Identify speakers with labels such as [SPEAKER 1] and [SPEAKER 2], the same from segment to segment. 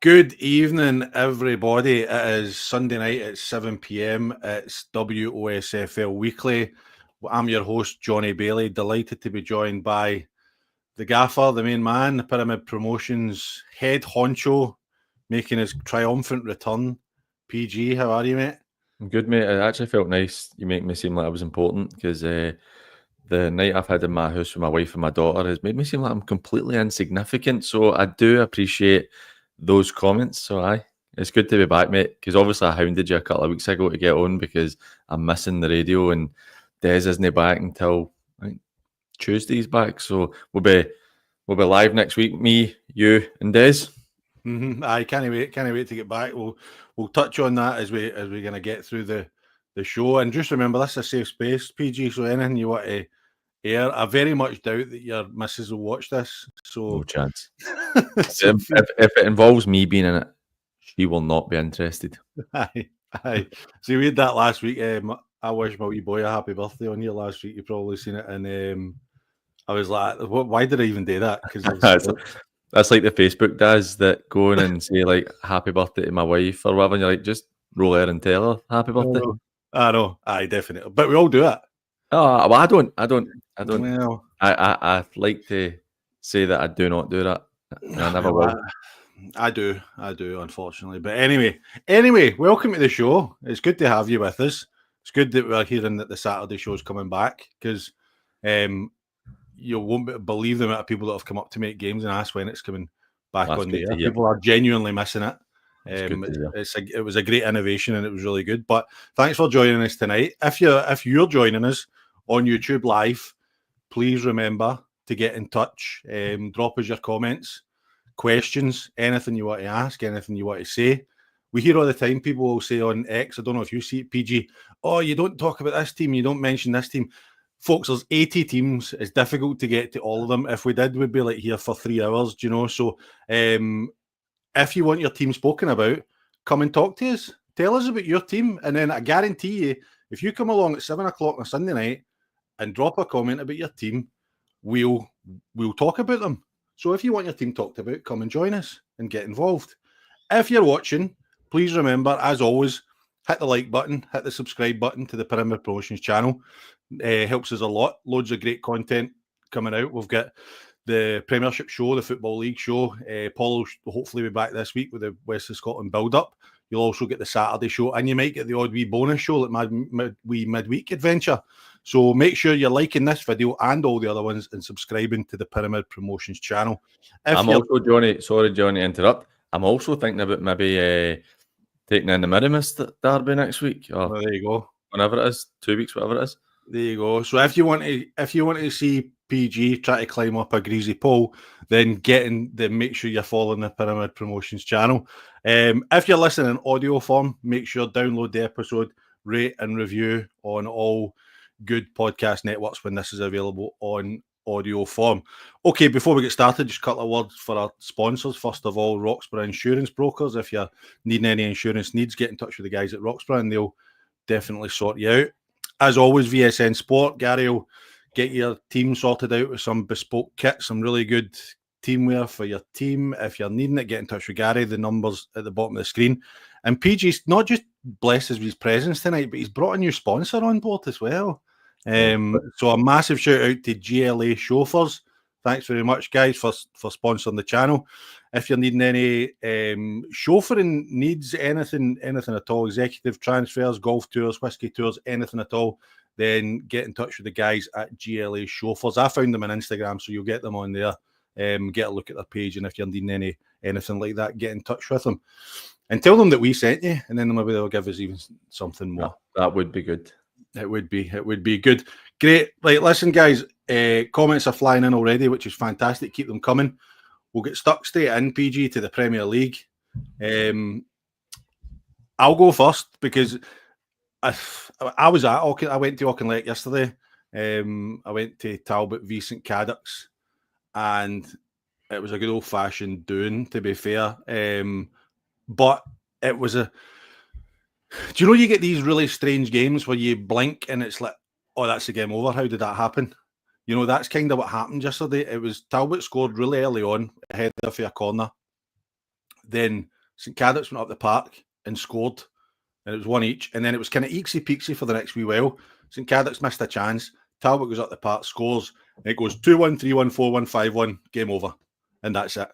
[SPEAKER 1] Good evening, everybody. It is Sunday night at 7 p.m. It's WOSFL Weekly. I'm your host, Jonny Baillie. Delighted to be joined by the gaffer, the main man, the Pyramid Promotions head honcho, making his triumphant return. PG, how are you, mate?
[SPEAKER 2] I'm good, mate. It actually felt nice. You make me seem like I was important because the night I've had in my house with my wife and my daughter has made me seem like I'm completely insignificant. So I do appreciate those comments. So it's good to be back, mate. Because obviously I hounded you a couple of weeks ago to get on because I'm missing the radio and Des isn't back until I think Tuesday's back. So we'll be live next week. Me, you, and Des.
[SPEAKER 1] I can't wait to get back. We'll touch on that as we're going to get through the show. And just remember, this is a safe space, PG. So anything you want to air, I very much doubt that your missus will watch this. So
[SPEAKER 2] No chance. If it involves me being in it, she will not be interested.
[SPEAKER 1] Aye. See, we had that last week. I wished my wee boy a happy birthday on here last week. You've probably seen it, and I was like, "Why did I even do that?" Because
[SPEAKER 2] that's like the Facebook does that go in and say like "Happy birthday" to my wife or whatever. And you're like, just roll her and tell her happy birthday.
[SPEAKER 1] I know, aye, definitely. But we all do it.
[SPEAKER 2] Oh, well, I don't.
[SPEAKER 1] Well,
[SPEAKER 2] I like to say that I do not do that. I never will.
[SPEAKER 1] I do, unfortunately. But anyway, welcome to the show. It's good to have you with us. It's good that we're hearing that the Saturday show's coming back because you won't believe the amount of people that have come up to make games and ask when it's coming back on the air. People are genuinely missing it. It was a great innovation and it was really good. But thanks for joining us tonight. If you're joining us on YouTube live, please remember to get in touch. Drop us your comments, questions, anything you want to ask, anything you want to say. We hear all the time people will say on X, I don't know if you see it, PG, oh, you don't talk about this team, you don't mention this team. Folks, there's 80 teams. It's difficult to get to all of them. If we did, we'd be like here for 3 hours, do you know? So if you want your team spoken about, come and talk to us. Tell us about your team. And then I guarantee you, if you come along at 7 o'clock on a Sunday night and drop a comment about your team, we'll talk about them. So if you want your team talked about, come and join us and get involved. If you're watching, please remember, as always, hit the like button, hit the subscribe button to the Pyramid Promotions channel. Helps us a lot. Loads of great content coming out. We've got the Premiership show, the Football League show. Paul will hopefully be back this week with the West of Scotland build-up. You'll also get the Saturday show, and you might get the odd wee bonus show, like my wee midweek adventure. So make sure you're liking this video and all the other ones and subscribing to the Pyramid Promotions channel.
[SPEAKER 2] Also, Johnny, sorry, Johnny, interrupt. I'm also thinking about maybe taking in the Mirimus derby next week. Or
[SPEAKER 1] there you go.
[SPEAKER 2] Whenever it is, 2 weeks, whatever it is.
[SPEAKER 1] There you go. So if you want to see PG try to climb up a greasy pole, then make sure you're following the Pyramid Promotions channel. If you're listening in audio form, make sure download the episode, rate and review on all good podcast networks when this is available on audio form. Okay, before we get started, just a couple of words for our sponsors. First of all, Roxburgh Insurance Brokers. If you're needing any insurance needs, get in touch with the guys at Roxburgh and they'll definitely sort you out. As always, VSN Sport, Gary will get your team sorted out with some bespoke kit, some really good teamwear for your team. If you're needing it, get in touch with Gary. The number's at the bottom of the screen. And PG's not just blessed with his presence tonight, but he's brought a new sponsor on board as well. So a massive shout out to GLA Chauffeurs. Thanks very much, guys, for sponsoring the channel. If you're needing any chauffeuring needs, anything at all, executive transfers, golf tours, whiskey tours, anything at all, then get in touch with the guys at GLA Chauffeurs. I found them on Instagram, so you'll get them on there. Get a look at their page, and if you're needing anything like that, get in touch with them. And tell them that we sent you, and then maybe they'll give us even something more.
[SPEAKER 2] That would be good.
[SPEAKER 1] It would be good. Great. Right, listen, guys, comments are flying in already, which is fantastic. Keep them coming. We'll get stuck straight in, PG, to the Premier League. I'll go first because I was at I went to Auchinleck yesterday. I went to Talbot v St Cadoc's, and it was a good old-fashioned doing, to be fair. But it was a... Do you know you get these really strange games where you blink and it's like, oh, that's the game over. How did that happen? You know, that's kind of what happened yesterday. It was Talbot scored really early on, ahead of a corner. then St Cadoc's went up the park and scored, and it was one each, and then it was kind of eeksy-peeksy for the next wee while. St Cadoc's missed a chance, Talbot goes up the park, scores, and it goes 2-1, 3-1, 4-1, 5-1, game over, and that's it.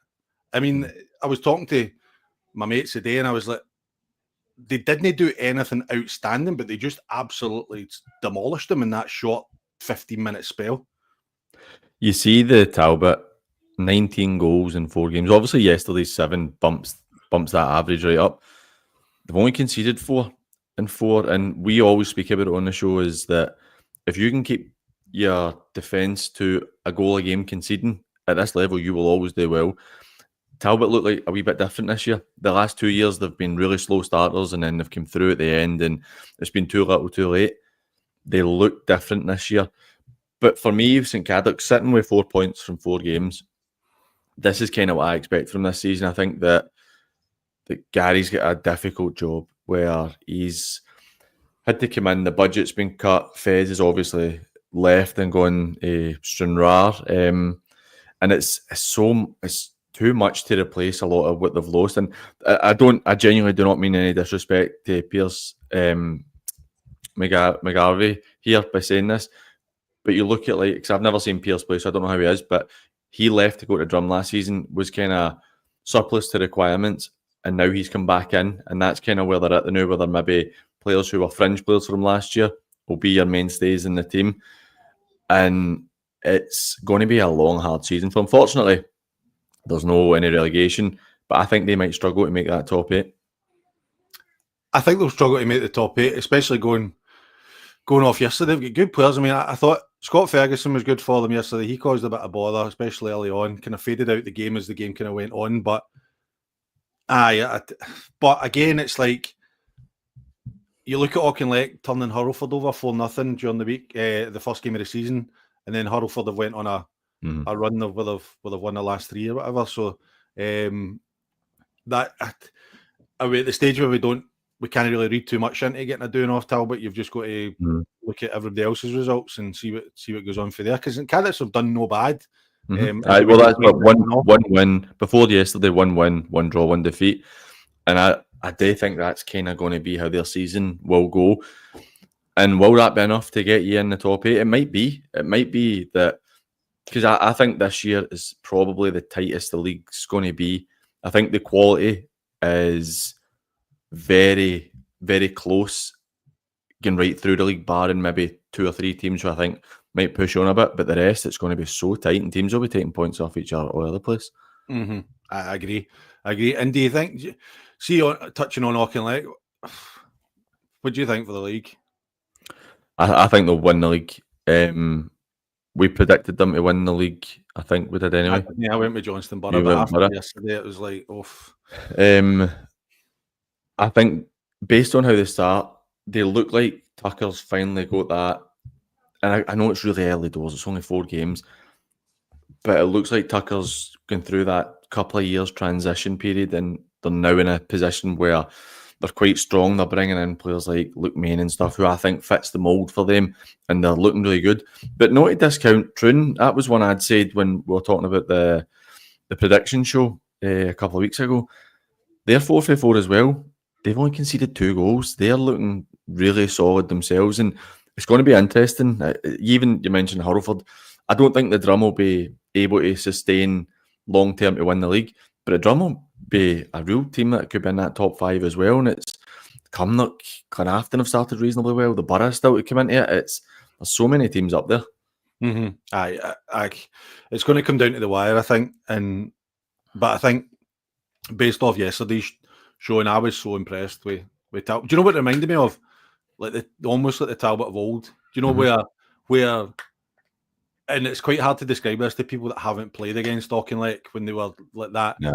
[SPEAKER 1] I mean, I was talking to my mates today, and I was like, they didn't do anything outstanding, but they just absolutely demolished them in that short 15-minute spell.
[SPEAKER 2] You see the Talbot 19 goals in 4 games. Obviously, yesterday's 7 bumps that average right up. They've only conceded 4 in 4, and we always speak about it on the show is that if you can keep your defence to a goal a game conceding at this level, you will always do well. Talbot look like a wee bit different this year. The last 2 years, they've been really slow starters, and then they've come through at the end, and it's been too little, too late. They look different this year. But for me, St Cadoc's sitting with 4 points from 4 games, this is kind of what I expect from this season. I think that Gary's got a difficult job where he's had to come in. The budget's been cut. Fez is obviously left and gone Stranraer. And it's too much to replace a lot of what they've lost. And I genuinely do not mean any disrespect to Pierce McGarvey here by saying this, but you look at because I've never seen Pierce play, so I don't know how he is, but he left to go to Drum last season, was kind of surplus to requirements, and now he's come back in, and that's kind of where they're at now, where they're maybe players who were fringe players from last year will be your mainstays in the team. And it's going to be a long, hard season. So unfortunately, there's any relegation, but I think they might struggle to make that top 8.
[SPEAKER 1] I think they'll struggle to make the top 8, especially going off yesterday. They've got good players. I mean, I thought Scott Ferguson was good for them yesterday. He caused a bit of bother, especially early on, kind of faded out the game as the game kind of went on. But again, it's like you look at Auchinleck turning Hurlford over 4-0 during the week, the first game of the season, and then Hurlford have went on a run where they've won the last 3 or whatever. So that are we at the stage where we can't really read too much into getting a doing off Talbot. You've just got to look at everybody else's results and see what goes on for there. Because Cadets have done no bad.
[SPEAKER 2] Well, that's one win before yesterday. 1 win, 1 draw, 1 defeat, and I do think that's kind of going to be how their season will go. And will that be enough to get you in the top 8? It might be. It might be that, because I think this year is probably the tightest the league's going to be. I think the quality is very, very close, getting right through the league, barring maybe 2 or 3 teams who I think might push on a bit, but the rest, it's going to be so tight, and teams will be taking points off each other all over the place.
[SPEAKER 1] Mm-hmm. I agree. And do you think, touching on Auchinleck, what do you think for the league?
[SPEAKER 2] I think they'll win the league. We predicted them to win the league. I think we did anyway.
[SPEAKER 1] I went with Johnston Borough, but after yesterday it was like, oof.
[SPEAKER 2] I think based on how they start, they look like Tucker's finally got that. And I know it's really early doors, it's only 4 games, but it looks like Tucker's going through that couple of years transition period, and they're now in a position where they're quite strong. They're bringing in players like Luke Main and stuff, who I think fits the mould for them, and they're looking really good. But not to discount Troon. That was one I'd said when we were talking about the prediction show a couple of weeks ago. They're 4-4 as well. They've only conceded 2 goals. They're looking really solid themselves, and it's going to be interesting. Even you mentioned Hurlford. I don't think the Drum will be able to sustain long term to win the league, but the Drum will be a real team that could be in that top 5 as well. And it's Cumnock, Carnarvon have started reasonably well. The Borough still to come into it. There's so many teams up there.
[SPEAKER 1] Mm-hmm. It's going to come down to the wire, I think. But I think based off yesterday's show, and I was so impressed with Talbot. Do you know what it reminded me of? Like almost like the Talbot of old. Do you know where? And it's quite hard to describe this to people that haven't played against Auchinleck when they were like that. You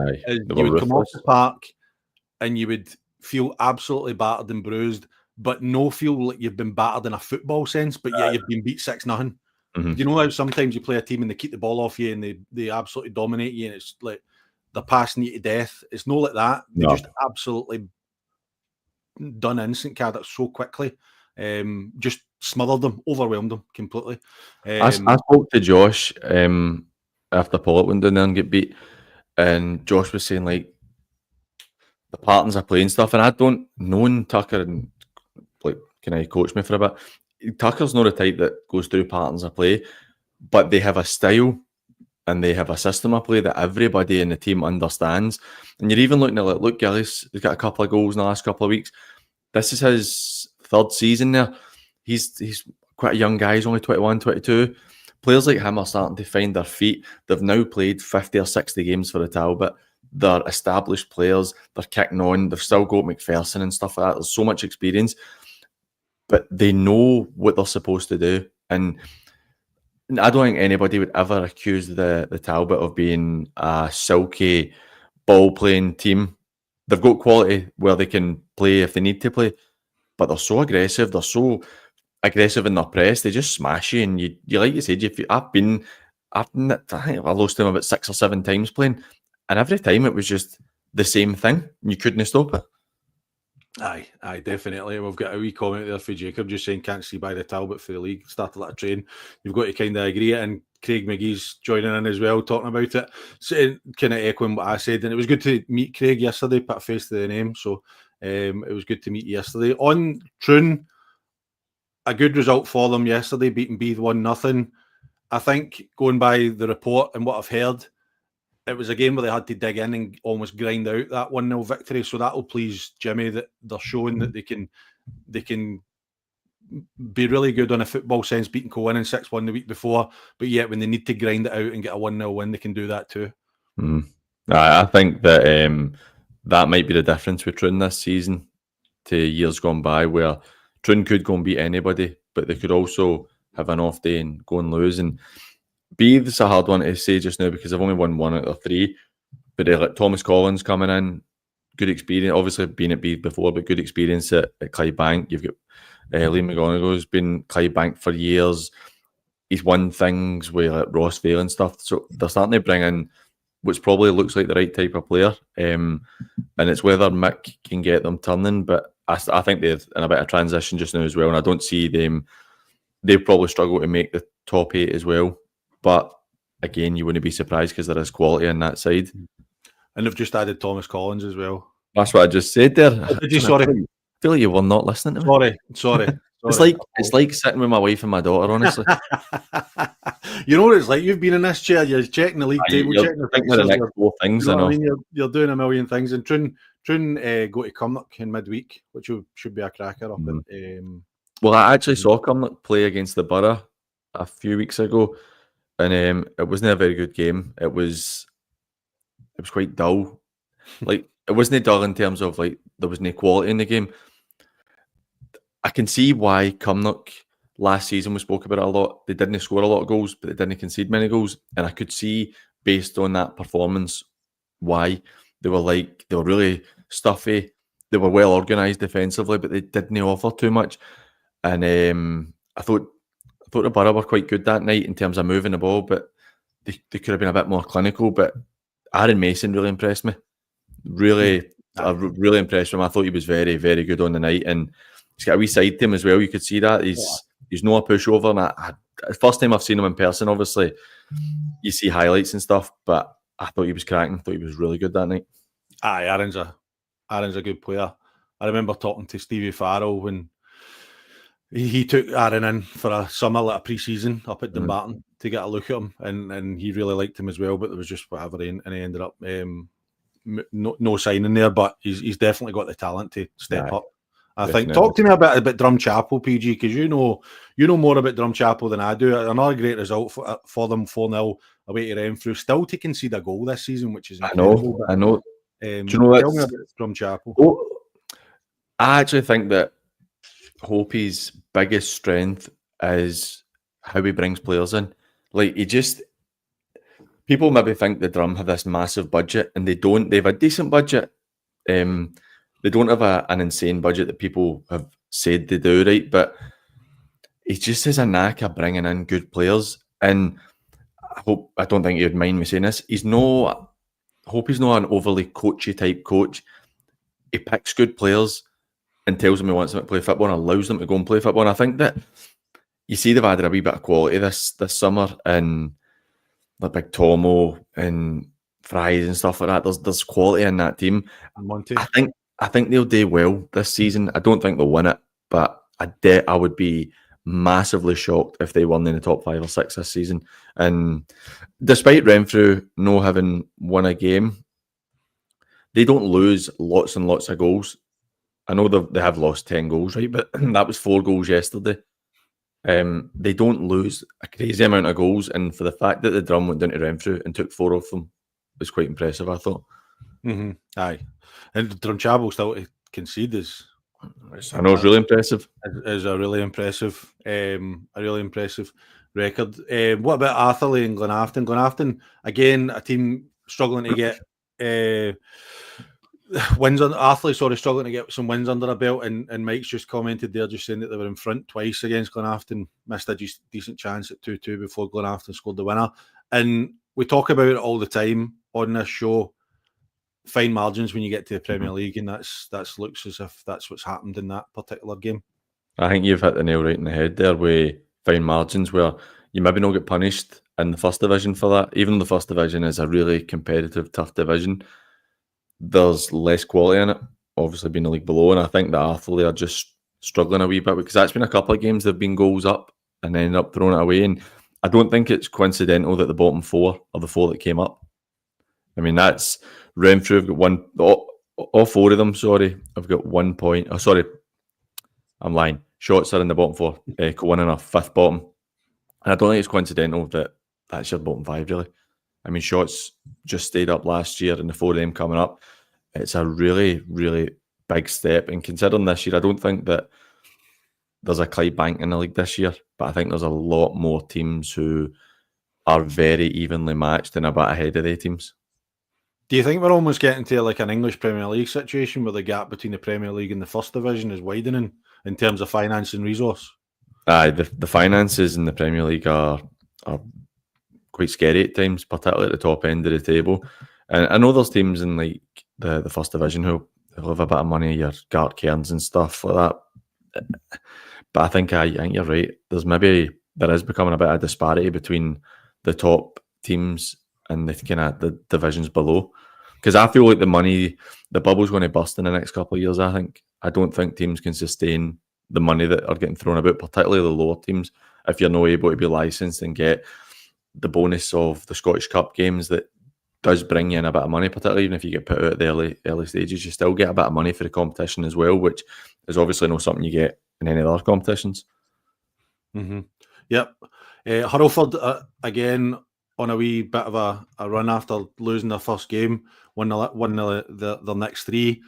[SPEAKER 1] would come off the park and you would feel absolutely battered and bruised, but no feel like you've been battered in a football sense, but yet you've been beat 6-0. You know how sometimes you play a team and they keep the ball off you and they absolutely dominate you, and it's like they're passing you to death. It's not like that. They just absolutely done in St Cadoc's so quickly. Just smothered them, overwhelmed them completely.
[SPEAKER 2] I spoke to Josh after Pollock went down there and get beat, and Josh was saying, like, the patterns of play and stuff. And I don't know Tucker, and like, can I coach me for a bit? Tucker's not the type that goes through patterns of play, but they have a style and they have a system of play that everybody in the team understands. And you're even looking at like Luke Gillis, he's got a couple of goals in the last couple of weeks. This is his third season there. He's quite a young guy. He's only 21, 22. Players like him are starting to find their feet. They've now played 50 or 60 games for the Talbot. They're established players. They're kicking on. They've still got McPherson and stuff like that. There's so much experience. But they know what they're supposed to do. And I don't think anybody would ever accuse the Talbot of being a silky, ball-playing team. They've got quality where they can play if they need to play, but they're so aggressive. They're so aggressive in their press. They just smash you. And you like you said, I think I lost them about 6 or 7 times playing, and every time it was just the same thing. You couldn't stop it.
[SPEAKER 1] Aye, definitely. We've got a wee comment there for Jacob just saying can't see by the Talbot for the league. Started like a train. You've got to kind of agree. And Craig McGee's joining in as well, talking about it. So, kind of echoing what I said. And it was good to meet Craig yesterday, put a face to the name. So it was good to meet you yesterday. On Troon, a good result for them yesterday, beating Beath 1-0. I think going by the report and what I've heard, it was a game where they had to dig in and almost grind out that 1-0 victory. So that'll please Jimmy that they're showing that they can be really good on a football sense, beating Cohen 6-1 the week before. But yet when they need to grind it out and get a 1-0 win, they can do that too.
[SPEAKER 2] I think that that might be the difference with Troon this season to years gone by, where Troon could go and beat anybody, but they could also have an off day and go and lose. And Beath's a hard one to say just now because I've only won 1 out of 3. But like Thomas Collins coming in, good experience. Obviously, been at Beath before, but good experience at Clydebank. You've got Liam McGonigal, who's been Clydebank for years. He's won things with like WOSFL and stuff. So they're starting to bring in which probably looks like the right type of player. And it's whether Mick can get them turning. But I think they're in a bit of transition just now as well. And I don't see them. They probably struggle to make the top 8 as well. But again, you wouldn't be surprised because there is quality on that side.
[SPEAKER 1] And they've just added Thomas Collins as well.
[SPEAKER 2] That's what I just said there.
[SPEAKER 1] Did you? Sorry.
[SPEAKER 2] I feel like you were not listening to me.
[SPEAKER 1] Sorry.
[SPEAKER 2] It's like sitting with my wife and my daughter, honestly.
[SPEAKER 1] You know what it's like? You've been in this chair, you're checking the league table,
[SPEAKER 2] you're
[SPEAKER 1] checking the
[SPEAKER 2] thinking of the next 4 things.
[SPEAKER 1] You know what I mean? You're doing a million things. And Troon go to Cumnock in midweek, which should be a cracker up at
[SPEAKER 2] Well, I actually saw Cumnock play against the Borough a few weeks ago, and it wasn't a very good game. It was quite dull. Like, it wasn't dull in terms of like there was no quality in the game. I can see why Cumnock last season we spoke about it a lot. They didn't score a lot of goals, but they didn't concede many goals, and I could see based on that performance why they were really stuffy. They were well organised defensively, but they didn't offer too much. And I thought the Borough were quite good that night in terms of moving the ball, but they could have been a bit more clinical. But Aaron Mason really impressed me. Really impressed him. I thought he was very, very good on the night, and he's got a wee side to him as well. You could see that he's not a pushover. And first time I've seen him in person, obviously, you see highlights and stuff, but I thought he was cracking. I thought he was really good that night.
[SPEAKER 1] Aye, Aaron's a good player. I remember talking to Stevie Farrell when he took Aaron in for a summer, like a pre-season up at Dumbarton to get a look at him, and he really liked him as well. But there was just whatever, and he ended up no signing there. But he's definitely got the talent to step up. I think. Talk to me a bit about Drumchapel, PG, because you know more about Drumchapel than I do. Another great result for them, 4-0 away to Renfrew. Still to concede a goal this season, which is incredible.
[SPEAKER 2] I know.
[SPEAKER 1] Do you know tell me about Drumchapel?
[SPEAKER 2] I actually think that Hope's biggest strength is how he brings players in. Like, people maybe think the Drum have this massive budget, and they don't. They have a decent budget. They don't have an insane budget that people have said they do, right? But he just has a knack of bringing in good players. And I don't think you'd mind me saying this. Hope he's not an overly coachy type coach. He picks good players and tells them he wants them to play football and allows them to go and play football. And I think that you see they've added a wee bit of quality this summer, and like Big Tomo and Fries and stuff like that. There's quality in that team.
[SPEAKER 1] Monty.
[SPEAKER 2] I think they'll do well this season. I don't think they'll win it, but I would be massively shocked if they won in the top 5 or 6 this season. And despite Renfrew no having won a game, they don't lose lots and lots of goals. I know they have lost 10 goals, right? But that was 4 goals yesterday. They don't lose a crazy amount of goals, and for the fact that the Drum went down to Renfrew and took 4 of them was quite impressive, I thought.
[SPEAKER 1] Mm-hmm. Aye, and Drumchapel still to concede is.
[SPEAKER 2] I know it's really impressive.
[SPEAKER 1] Is a really impressive, record. What about Atherley and Glenafton? Glenafton again, a team struggling to get wins on Atherley. Struggling to get some wins under their belt. And Mike's just commented there, just saying that they were in front twice against Glenafton. Missed a decent chance at 2-2 before Glenafton scored the winner. And we talk about it all the time on this show. Fine margins when you get to the Premier League, and that's looks as if that's what's happened in that particular game.
[SPEAKER 2] I think you've hit the nail right in the head there with fine margins, where you maybe not get punished in the first division for that. Even though the first division is a really competitive, tough division, there's less quality in it, obviously being the league below, and I think that Atherley are just struggling a wee bit because that's been a couple of games they've been goals up and ended up throwing it away, and I don't think it's coincidental that the bottom 4 are the 4 that came up. I mean, that's Renfrew have got one, all 4 of them, have got 1 point. Oh, sorry, I'm lying. Shots are in the bottom 4, Cowan in a 5th bottom. And I don't think it's coincidental that that's your bottom 5, really. I mean, Shots just stayed up last year, and the 4 of them coming up, it's a really, really big step. And considering this year, I don't think that there's a Clydebank in the league this year, but I think there's a lot more teams who are very evenly matched and a bit ahead of their teams.
[SPEAKER 1] Do you think we're almost getting to like an English Premier League situation where the gap between the Premier League and the First Division is widening in terms of finance and resource?
[SPEAKER 2] Aye, the finances in the Premier League are quite scary at times, particularly at the top end of the table. And I know there's teams in like the First Division who have a bit of money, your Gart Cairns and stuff like that. But I think you're right. There is becoming a bit of disparity between the top teams and the divisions below, because I feel like the bubble's going to burst in the next couple of years. I don't think teams can sustain the money that are getting thrown about, particularly the lower teams, if you're not able to be licensed and get the bonus of the Scottish Cup games that does bring you in a bit of money, particularly even if you get put out at the early stages, you still get a bit of money for the competition as well, which is obviously not something you get in any other competitions.
[SPEAKER 1] Mm-hmm. Yep. Hurlford again on a wee bit of a run after losing their first game, won their next 3.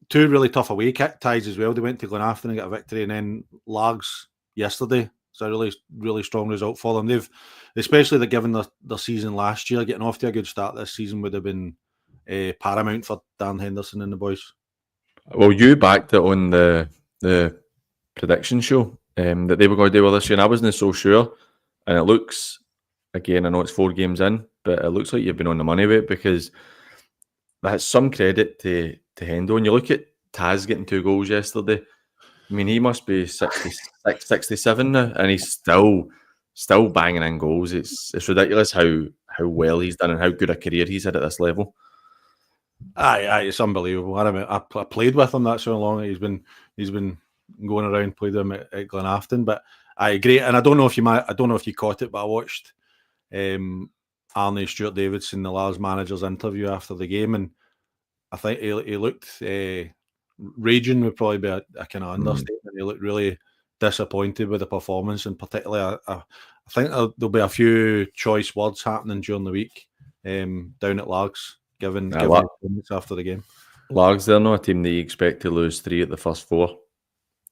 [SPEAKER 1] 2 really tough away ties as well. They went to Glenafton and got a victory, and then Largs yesterday. It's a really, really strong result for them. They're given their season last year, getting off to a good start this season would have been paramount for Dan Henderson and the boys.
[SPEAKER 2] Well, you backed it on the prediction show that they were going to do well this year, and I wasn't so sure. And it looks, again, I know it's 4 games in, but it looks like you've been on the money with it, because that's some credit to Hendo. And you look at Taz getting 2 goals yesterday. I mean, he must be 66, 67 now, and he's still banging in goals. It's ridiculous how well he's done and how good a career he's had at this level.
[SPEAKER 1] Aye, it's unbelievable. I played with him that so long. He's been going around, played with him at Glenafton. But I agree, and I don't know if you caught it, but I watched Arnie Stuart Davidson, the Lars manager's interview after the game, and I think he looked raging would probably be a kind of understatement. He looked really disappointed with the performance, and particularly I think there'll be a few choice words happening during the week down at Largs, given performance after the game.
[SPEAKER 2] Largs, they're not a team that you expect to lose 3 at the first 4.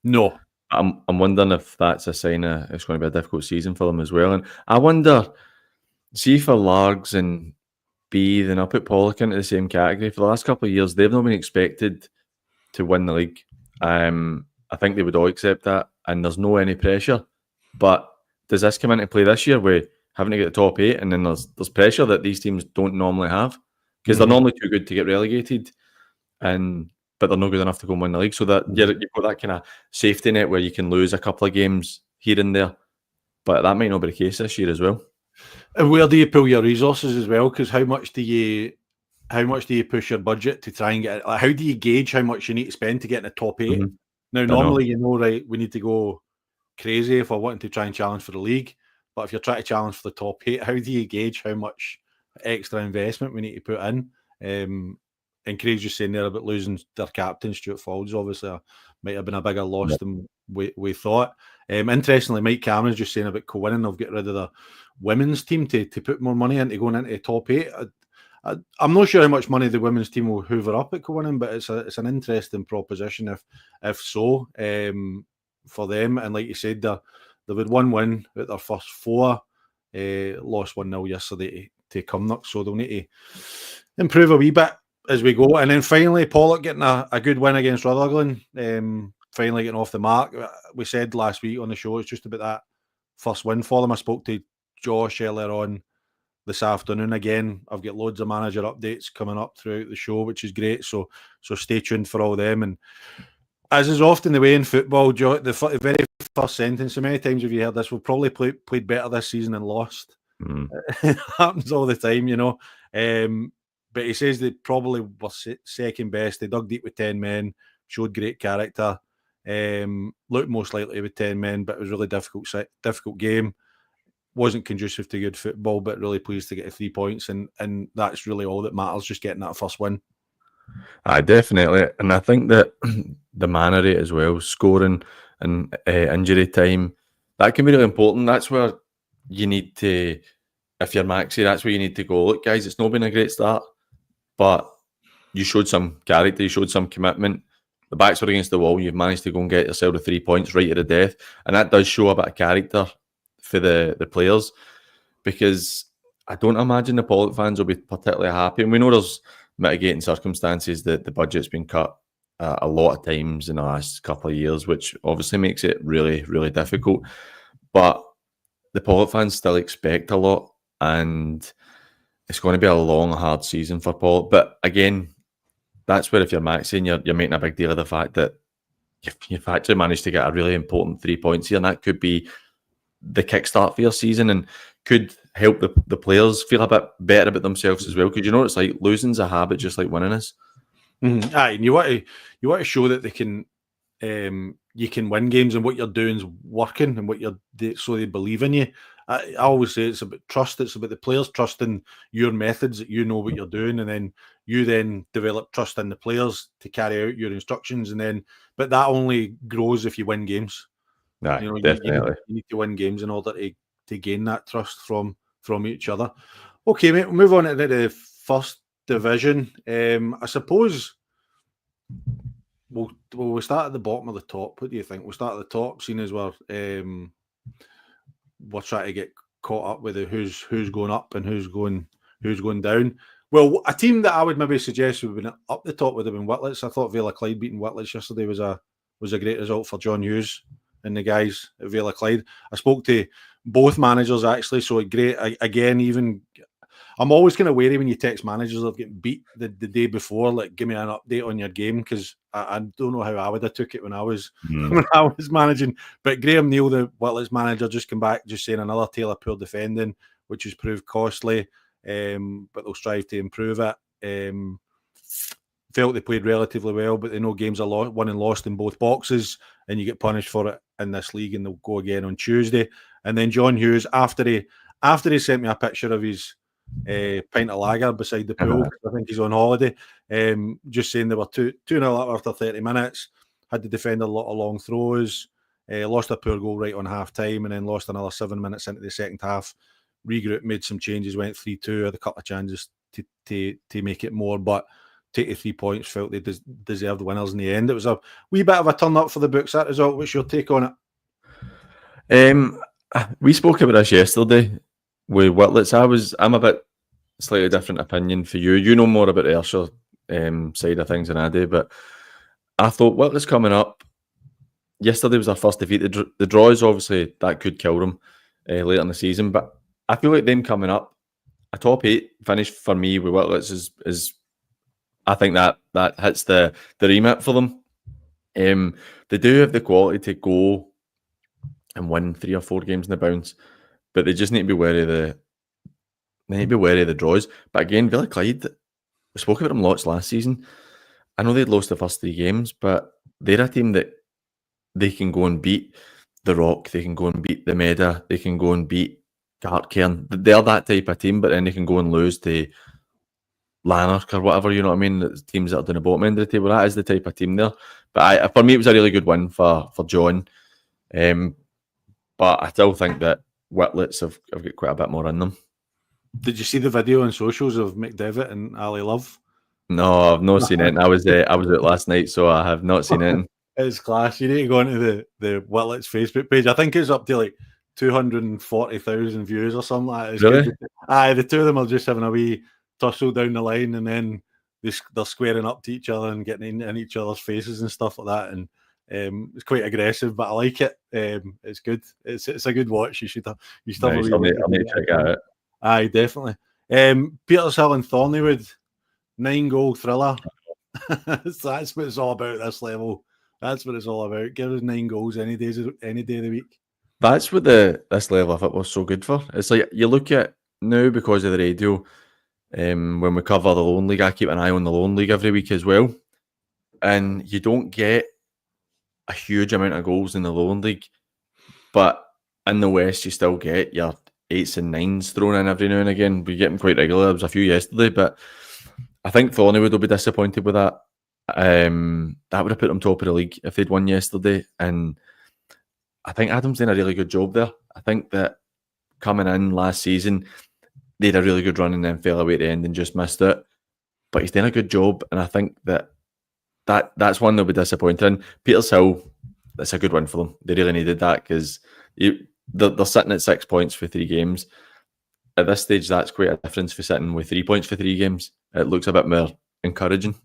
[SPEAKER 1] No.
[SPEAKER 2] I'm wondering if that's a sign of it's going to be a difficult season for them as well. And I wonder, see for Largs and B, then I'll put Pollock into the same category. For the last couple of years, they've not been expected to win the league. I think they would all accept that, and there's no any pressure. But does this come into play this year with having to get the top 8, and then there's pressure that these teams don't normally have, because they're normally too good to get relegated, but they're not good enough to go and win the league. So that you've got that kind of safety net where you can lose a couple of games here and there, but that might not be the case this year as well.
[SPEAKER 1] And where do you pull your resources as well? Because how much do you push your budget to try and get it? Like, how do you gauge how much you need to spend to get in the top 8?
[SPEAKER 2] Mhm.
[SPEAKER 1] Now,
[SPEAKER 2] I know.
[SPEAKER 1] normally, right, we need to go crazy if we're wanting to try and challenge for the league. But if you're trying to challenge for the top 8, how do you gauge how much extra investment we need to put in? And Craig's just saying there about losing their captain, Stuart Falls, obviously might have been a bigger loss than we thought. Interestingly, Mike Cameron's just saying about co-winning, they'll get rid of the women's team to put more money into going into the top 8. I'm not sure how much money the women's team will hoover up at co-winning, but it's an interesting proposition if so for them. And like you said, they've had 1 win at their first 4, lost 1-0 yesterday to Cumnock, so they'll need to improve a wee bit as we go. And then finally, Pollock getting a good win against Rutherglen, finally getting off the mark. We said last week on the show, it's just about that first win for them. I spoke to Josh earlier on this afternoon. Again, I've got loads of manager updates coming up throughout the show, which is great. So stay tuned for all them. And as is often the way in football, the very first sentence, so many times have you heard this, we've probably played better this season and lost. It happens all the time, you know. But he says they probably were second best. They dug deep with 10 men, showed great character, looked most likely with 10 men, but it was a really difficult game. Wasn't conducive to good football, but really pleased to get 3 points, and that's really all that matters, just getting that first win.
[SPEAKER 2] Definitely. And I think that the manner rate as well, scoring and injury time, that can be really important. That's where you need to, if you're Maxi, that's where you need to go. Look, guys, it's not been a great start, but you showed some character, you showed some commitment. The backs were against the wall. You've managed to go and get yourself the 3 points right to the death. And that does show a bit of character for the players, because I don't imagine the Pollock fans will be particularly happy. And we know there's mitigating circumstances that the budget's been cut a lot of times in the last couple of years, which obviously makes it really, really difficult. But the Pollock fans still expect a lot, and it's going to be a long, hard season for Pollock. But again, that's where if you're Maxi and you're making a big deal of the fact that you've actually managed to get a really important 3 points here, and that could be the kickstart for your season and could help the players feel a bit better about themselves as well. Because you know it's like losing's a habit, just like winning is.
[SPEAKER 1] Aye, and you want to show that they can, you can win games, and what you're doing is working, and so they believe in you. I always say it's about trust. It's about the players trusting your methods, that you know what you're doing, and then you develop trust in the players to carry out your instructions, but that only grows if you win games.
[SPEAKER 2] Aye, you know, definitely.
[SPEAKER 1] You need to win games in order to gain that trust from each other. Okay, mate, we'll move on to the first division. I suppose we'll start at the bottom of the top. What do you think? We'll start at the top, seeing as we're trying to get caught up with who's going up and who's going down. Well, a team that I would maybe suggest would have been up the top would have been Whitlets. I thought Vela Clyde beating Whitlets yesterday was a great result for John Hughes and the guys at Vela Clyde. I spoke to both managers actually, so great. Again, even I'm always kind of wary when you text managers that have getting beat the day before, like give me an update on your game, because I don't know how I would have took it when I was managing. But Graham Neal, the Whitlets manager, just came back just saying another tale of poor defending, which has proved costly, but they'll strive to improve it. Felt they played relatively well, but they know games are won and lost in both boxes, and you get punished for it in this league, and they'll go again on Tuesday. And then John Hughes, after he sent me a picture of his pint of lager beside the pool, I think he's on holiday, just saying they were 2-0 up after 30 minutes, had to defend a lot of long throws, lost a poor goal right on half time, and then lost another 7 minutes into the second half. Regrouped, made some changes, went 3-2, had a couple of chances to make it more, but take the 3 points, felt they deserved winners in the end. It was a wee bit of a turn up for the books, that result. What's your take on
[SPEAKER 2] it? We spoke about this yesterday with Whitlets. I'm a bit slightly different opinion for you. You know more about the Ayrshire side of things than I do, but I thought Whitlets coming up, yesterday was their first defeat. The draws, obviously, that could kill them later in the season, but I feel like them coming up, a top 8 finish for me with Whitlets is I think that hits the remit for them. They do have the quality to go and win 3 or 4 games in the bounce, but they just need to be wary of They need to be wary of the draws. But again, Villa Clyde, we spoke about them lots last season. I know they'd lost the first 3 games, but they're a team that they can go and beat the Rock, they can go and beat the Meda, they can go and beat Gartcairn. They're that type of team, but then they can go and lose to Lanark or whatever, you know what I mean? The teams that are down the bottom end of the table. That is the type of team there. But for me, it was a really good win for John. But I still think that Whitlets have got quite a bit more in them.
[SPEAKER 1] Did you see the video on socials of McDevitt and Ali Love?
[SPEAKER 2] No, I've not seen it. I was out last night, so I have not seen it.
[SPEAKER 1] It's class. You need to go into the Whitlets Facebook page. I think it's up to like 240,000 views or something like that. It's
[SPEAKER 2] really?
[SPEAKER 1] Good. Aye, the two of them are just having a wee tussle down the line, and then they're squaring up to each other and getting in each other's faces and stuff like that. And it's quite aggressive, but I like it. It's good. It's a good watch. You should have.
[SPEAKER 2] Nice. I'll need to check it out.
[SPEAKER 1] Aye, definitely. Petershill and Thorneywood, 9-goal thriller. That's what it's all about. This level. That's what it's all about. Give us 9 goals any day of the week.
[SPEAKER 2] That's what this level of football is so good for. It's like you look at now because of the radio. When we cover the Lone League, I keep an eye on the Lone League every week as well. And you don't get a huge amount of goals in the Lone League, but in the West, you still get your 8s and 9s thrown in every now and again. We get them quite regularly. There was a few yesterday, but I think Thorneywood will be disappointed with that. That would have put them top of the league if they'd won yesterday. And I think Adam's done a really good job there. I think that coming in last season, they had a really good run and then fell away at the end and just missed it. But he's done a good job, and I think that's one they'll be disappointed in. Petershill, that's a good win for them. They really needed that because they're sitting at 6 points for 3 games. At this stage, that's quite a difference for sitting with 3 points for 3 games. It looks a bit more encouraging.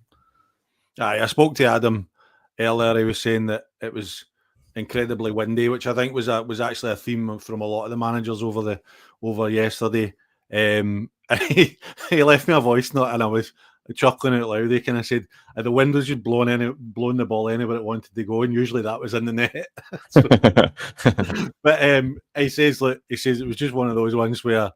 [SPEAKER 1] I spoke to Adam earlier. He was saying that it was incredibly windy, which I think was actually a theme from a lot of the managers over yesterday. He left me a voice note, and I was chuckling out loud. He kind of said the wind was just blowing the ball anywhere it wanted to go, and usually that was in the net. But he says it was just one of those ones where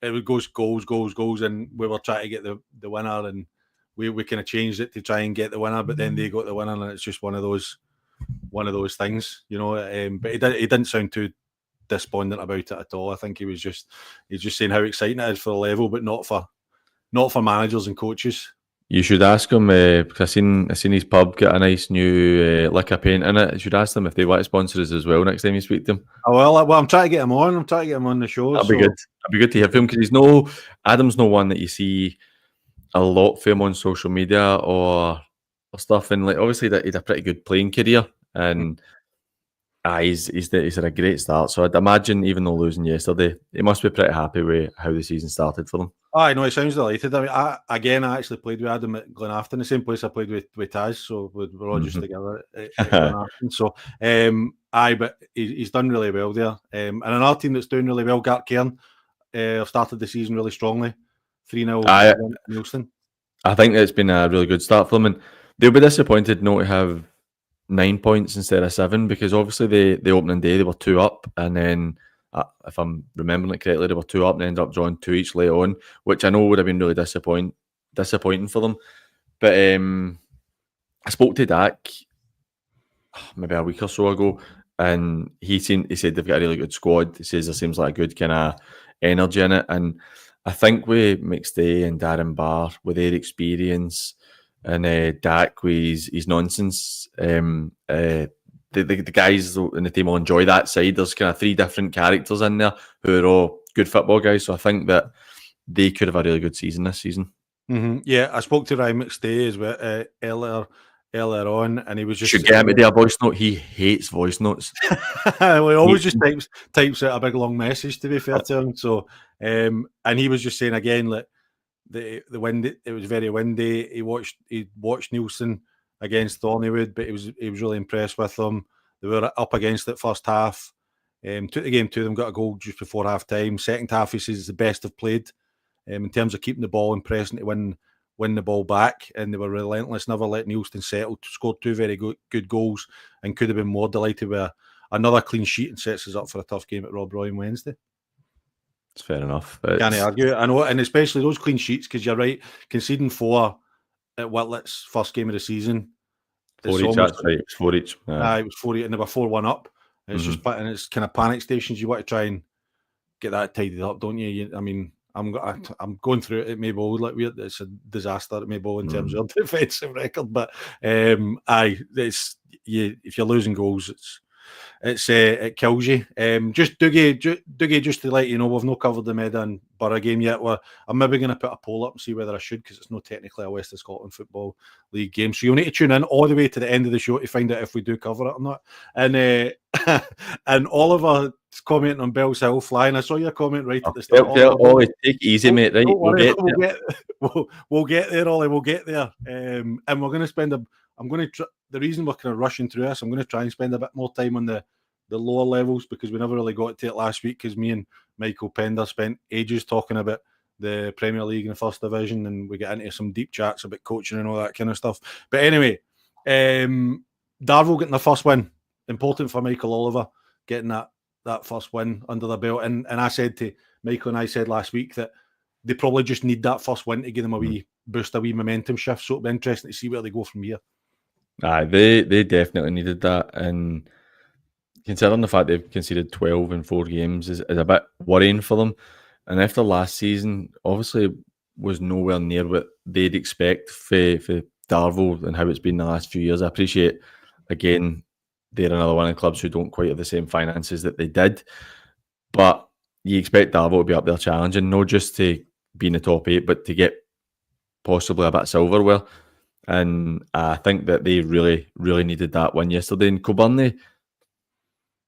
[SPEAKER 1] it would go goals, and we were trying to get the winner, and we kind of changed it to try and get the winner, but then they got the winner, and it's just one of those things, you know. But he didn't sound too despondent about it at all. I think he's just saying how exciting it is for the level, but not for managers and coaches.
[SPEAKER 2] You should ask him because I seen his pub get a nice new liquor paint in it. You should ask them if they want to sponsor us as well next time you speak to him.
[SPEAKER 1] Oh well, I'm trying to get him on. I'm trying to get him on the show.
[SPEAKER 2] That'd be good. That'd be good to hear from him because Adam's no one that you see a lot for him on social media or stuff. And like obviously that he's a pretty good playing career, and he's had a great start. So I'd imagine even though losing yesterday, he must be pretty happy with how the season started for them.
[SPEAKER 1] Oh, I know, he sounds delighted. I mean, I actually played with Adam at Glenafton, the same place I played with Taz, so we're all just together at Glenafton. So, but he's done really well there. And another team that's doing really well, Gartcairn, have started the season really strongly. 3-0 Nielsen.
[SPEAKER 2] I think it's been a really good start for them, and they'll be disappointed not to have 9 points instead of 7 because obviously the opening day they were 2 up, and then if I'm remembering it correctly, they were 2 up and ended up drawing 2 each later on, which I know would have been really disappointing for them. But I spoke to Dak maybe a week or so ago, and he said they've got a really good squad. He says there seems like a good kind of energy in it, and I think with McStay and Darren Barr, with their experience, and Dak with his nonsense, the guys in the team will enjoy that side. There's kind of 3 different characters in there who are all good football guys, so I think that they could have a really good season this season.
[SPEAKER 1] Mm-hmm. Yeah, I spoke to Ryan McStay as well earlier on, and he was just...
[SPEAKER 2] You should get him to do a voice note. He hates voice notes.
[SPEAKER 1] Well, he always just types out a big long message, to be fair to him. So, and he was just saying again, like the wind, it was very windy. He watched Nielsen against Thorneywood, but he was really impressed with them. They were up against it first half. Took the game to them, got a goal just before half time. Second half, he says, is the best they've played in terms of keeping the ball and pressing to win the ball back, and they were relentless, never let Nielsen settle, scored 2 very good goals, and could have been more delighted with another clean sheet and sets us up for a tough game at Rob Roy on Wednesday.
[SPEAKER 2] It's fair enough.
[SPEAKER 1] Can't argue. I know, and especially those clean sheets, because you're right, conceding 4 at Whitlett's first game of the season.
[SPEAKER 2] 4 each, that's right. It was 4 each.
[SPEAKER 1] It was 4 each, and they were 4-1 up. And it's just, and it's kind of panic stations. You want to try and get that tidied up, don't you? I mean, I'm going through it. It may well look weird. It's a disaster. It may well in terms of defensive record, but it's if you're losing goals, it kills you. Just Dougie, just to let you know, we've not covered the Meda and Borough game yet. I'm maybe going to put a poll up and see whether I should, because it's not technically a West of Scotland Football League game. So you'll need to tune in all the way to the end of the show to find out if we do cover it or not. And and Oliver commenting on Bell's Hill flying. I saw your comment right at the start.
[SPEAKER 2] Ollie, take it easy, mate. Right,
[SPEAKER 1] we'll get there, Ollie. We'll get there. And we're going to spend the reason we're kind of rushing through this, I'm going to try and spend a bit more time on the lower levels, because we never really got to it last week, because me and Michael Pender spent ages talking about the Premier League and the First Division, and we get into some deep chats about coaching and all that kind of stuff. But anyway, Darvel getting the first win, important for Michael Oliver, getting that first win under the belt. And I said to Michael, and I said last week that they probably just need that first win to give them a wee boost, a wee momentum shift. So it'll be interesting to see where they go from here.
[SPEAKER 2] They definitely needed that, and considering the fact they've conceded 12 in 4 games is a bit worrying for them. And after last season, obviously was nowhere near what they'd expect for Darvel and how it's been the last few years. I appreciate, again, they're another one of the clubs who don't quite have the same finances that they did, but you expect Darvel to be up there challenging, not just to be in the top 8, but to get possibly a bit of silverware. And I think that they really, really needed that win yesterday. And Kilbirnie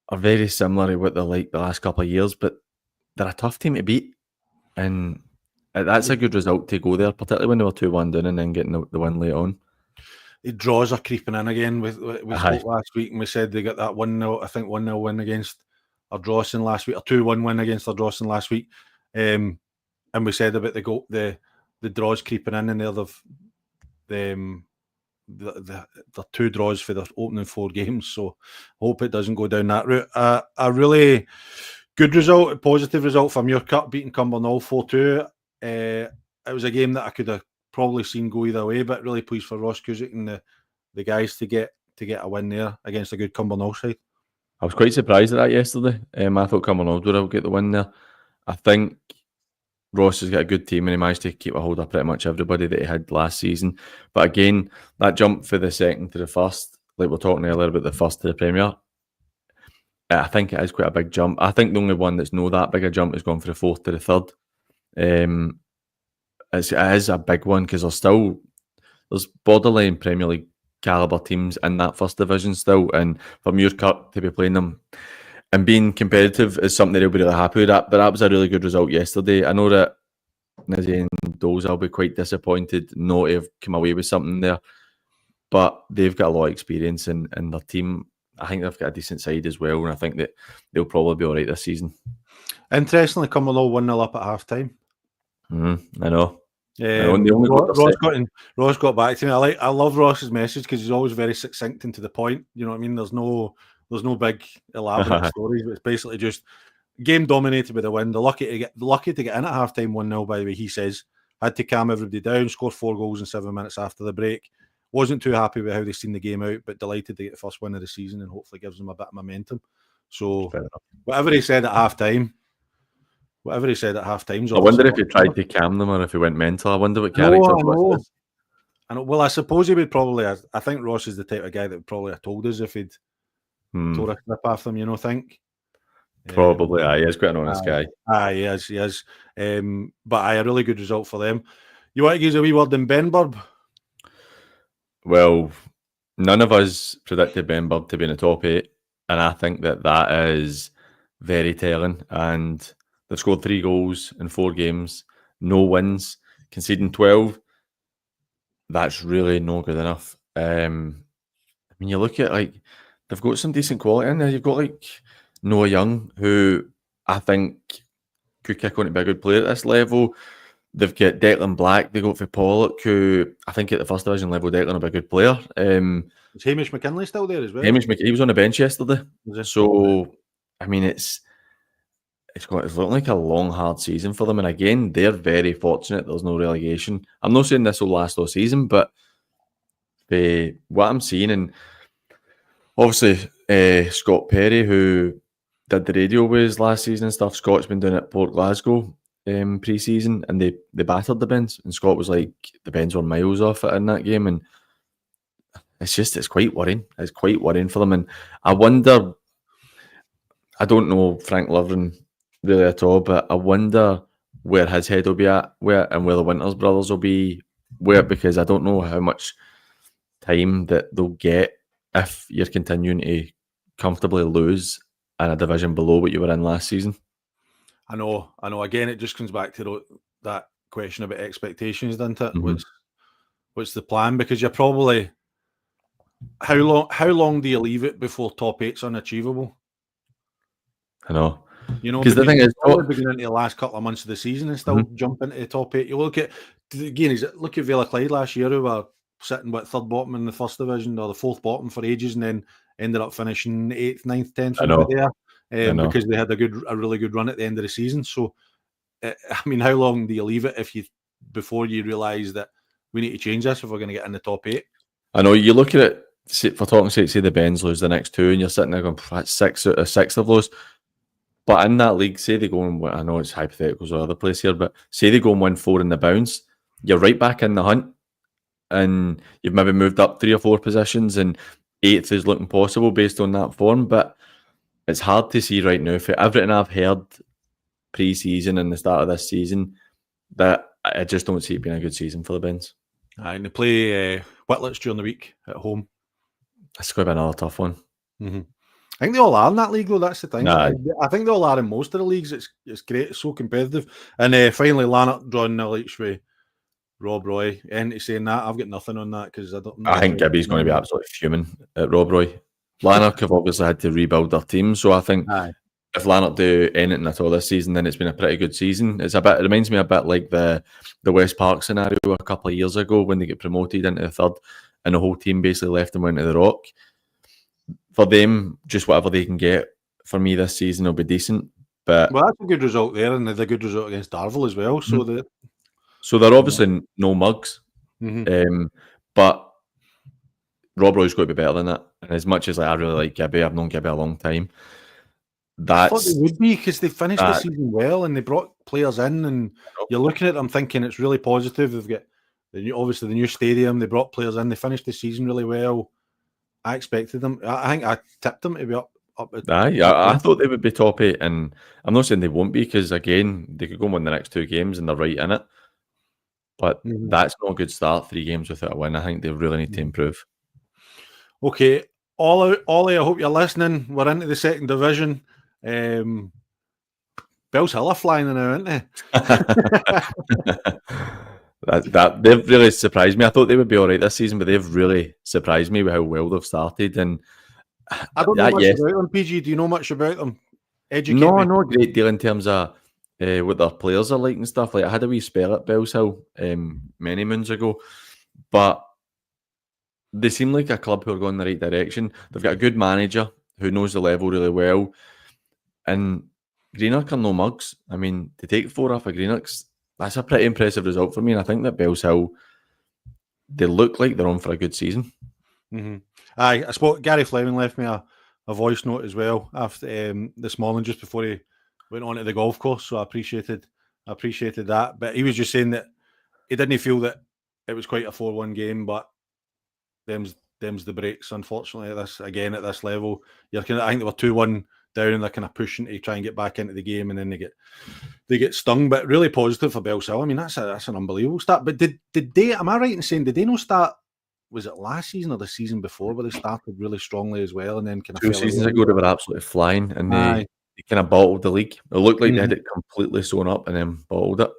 [SPEAKER 2] are very similar to what they're like the last couple of years, but they're a tough team to beat. And that's a good result to go there, particularly when they were 2-1 down and then getting the win late on.
[SPEAKER 1] The draws are creeping in again. We spoke last week and we said they got that 1-0, I think 1-0 win against Ardrossan last week, or 2-1 win against Ardrossan last week. And we said about the draws creeping in, and the 2 draws for the opening 4 games. So hope it doesn't go down that route. A really good result, a positive result from Muircup, beating Cumbernauld 4-2. It was a game that I could have probably seen go either way, but really pleased for Ross Cusick and the guys to get a win there against a good Cumbernauld side.
[SPEAKER 2] I was quite surprised at that yesterday. I thought Cumbernauld would get the win there. I think Ross has got a good team and he managed to keep a hold of pretty much everybody that he had last season. But again, that jump for the second to the first, like we're talking earlier about the first to the Premier, I think it is quite a big jump. I think the only one that's not that big a jump is going for the fourth to the third. It is a big one, because there's borderline Premier League calibre teams in that first division still, and for Muircup to be playing them and being competitive is something they'll be really happy with. But that was a really good result yesterday. I know that Nizzy and Doles will be quite disappointed not to have come away with something there, but they've got a lot of experience in their team. I think they've got a decent side as well, and I think that they'll probably be all right this season.
[SPEAKER 1] Interestingly, Cumbernauld 1-0 up at half time.
[SPEAKER 2] I know.
[SPEAKER 1] Ross got back to me. I love Ross's message, because he's always very succinct and to the point. You know what I mean? There's no big elaborate stories. But it's basically just game dominated by the win. They're lucky to get in at half time 1-0. By the way, he says had to calm everybody down. Scored 4 goals in 7 minutes after the break. Wasn't too happy with how they seen the game out, but delighted to get the first win of the season and hopefully gives them a bit of momentum. So whatever he said at half time. I wonder
[SPEAKER 2] if he tried to calm them or if he went mental. I wonder what character Ross is.
[SPEAKER 1] Well, I suppose he would probably. I think Ross is the type of guy that would probably have told us if he'd tore a snip off them. You know, think.
[SPEAKER 2] Probably, he is quite an honest guy.
[SPEAKER 1] He is. But a really good result for them. You want to give us a wee word in Benburb?
[SPEAKER 2] Well, none of us predicted Benburb to be in the top 8, and I think that is very telling. And they've scored 3 goals in 4 games, no wins, conceding 12. That's really not good enough. I mean, you look at, they've got some decent quality in there. You've got Noah Young, who I think could kick on to be a good player at this level. They've got Declan Black. They go for Pollock, who I think at the first division level, Declan will be a good player.
[SPEAKER 1] Is Hamish McKinley still there as well?
[SPEAKER 2] He was on the bench yesterday. So, I mean, it's it's looking like a long, hard season for them. And again, they're very fortunate there's no relegation. I'm not saying this will last all season, but what I'm seeing, and obviously Scott Perry, who did the radio with us last season and stuff, Scott's been doing it at Port Glasgow pre-season, and they battered the Bens, and Scott was like, the Bens were miles off it in that game, and it's quite worrying. It's quite worrying for them, and I wonder, I don't know Frank Lovren really at all, but I wonder where his head will be at, where the Winters brothers will be, because I don't know how much time that they'll get if you're continuing to comfortably lose in a division below what you were in last season.
[SPEAKER 1] I know. Again, it just comes back to that question about expectations, doesn't it?
[SPEAKER 2] Mm-hmm.
[SPEAKER 1] What's the plan? Because you're probably how long do you leave it before top eight's unachievable?
[SPEAKER 2] I know.
[SPEAKER 1] Because the thing is, beginning into the last couple of months of the season and still jump into the top eight. You look at Villa Clyde last year, who were sitting with third bottom in the first division or the fourth bottom for ages, and then ended up finishing 8th, 9th, 10th there because they had a really good run at the end of the season. So, I mean, how long do you leave it before you realise that we need to change this if we're going to get in the top eight?
[SPEAKER 2] I know you look at it. For talking sake, say the Bens lose the next two, and you're sitting there going, "That's 6 out of 6 of those." But in that league, say they go and win, I know it's hypotheticals or other place here, but say they go and win 4 in the bounce, you're right back in the hunt, and you've maybe moved up 3 or 4 positions, and 8th is looking possible based on that form. But it's hard to see right now, for everything I've heard pre-season and the start of this season, that I just don't see it being a good season for the Bens.
[SPEAKER 1] And they play Whitlets during the week at home.
[SPEAKER 2] It's going to be another tough one.
[SPEAKER 1] Mm-hmm. I think they all are in that league, though. That's the thing.
[SPEAKER 2] Nah.
[SPEAKER 1] I think they all are in most of the leagues. It's great. It's so competitive. And finally, Lanark drawing nil each way. Rob Roy. And saying that, I've got nothing on that because I
[SPEAKER 2] think Gibby's going to be absolutely fuming at Rob Roy. Lanark have obviously had to rebuild their team, so I think if Lanark do anything at all this season, then it's been a pretty good season. It reminds me a bit like the West Park scenario a couple of years ago when they get promoted into the third, and the whole team basically left and went to the Rock. For them, just whatever they can get for me this season will be decent. But
[SPEAKER 1] that's a good result there, and a good result against Darvel as well.
[SPEAKER 2] So they're obviously no mugs, but Rob Roy's got to be better than that. And as much as I really like Gibby, I've known Gibby a long time.
[SPEAKER 1] I thought they would be, because they finished the season well and they brought players in, and you're looking at them thinking it's really positive. They've got obviously the new stadium. They brought players in. They finished the season really well. I expected them. I think I tipped them to be up.
[SPEAKER 2] I thought they would be top 8, and I'm not saying they won't be, because again, they could go and win the next 2 games and they're right in it. But that's not a good start. 3 games without a win. I think they really need to improve.
[SPEAKER 1] Okay, Ollie, I hope you're listening. We're into the second division. Bells Hill are flying now, aren't they?
[SPEAKER 2] that they've really surprised me. I thought they would be all right this season, but they've really surprised me with how well they've started. And
[SPEAKER 1] I don't know much about them. PG, do you know much about them? Educate me.
[SPEAKER 2] No, a great deal in terms of what their players are like and stuff. Like, I had a wee spell at Bells Hill many moons ago, but they seem like a club who are going in the right direction. They've got a good manager who knows the level really well, and Greenock are no mugs. I mean, to take 4 off of Greenock's, that's a pretty impressive result for me, and I think that Bells Hill, they look like they're on for a good season.
[SPEAKER 1] I spoke. Gary Fleming left me a voice note as well after this morning, just before he went on to the golf course. So I appreciated that. But he was just saying that he didn't feel that it was quite a 4-1 game, but them's the breaks. Unfortunately, at this level, I think they were 2-1 down, and they're kind of pushing to try and get back into the game, and then they get stung. But really positive for Bells Hill. I mean, that's an unbelievable start. But did they? Am I right in saying did they not start? Was it last season or the season before where they started really strongly as well, and then kind of
[SPEAKER 2] 2 seasons ago they were absolutely flying, and they kind of bottled the league. It looked like they had it completely sewn up and then bottled it.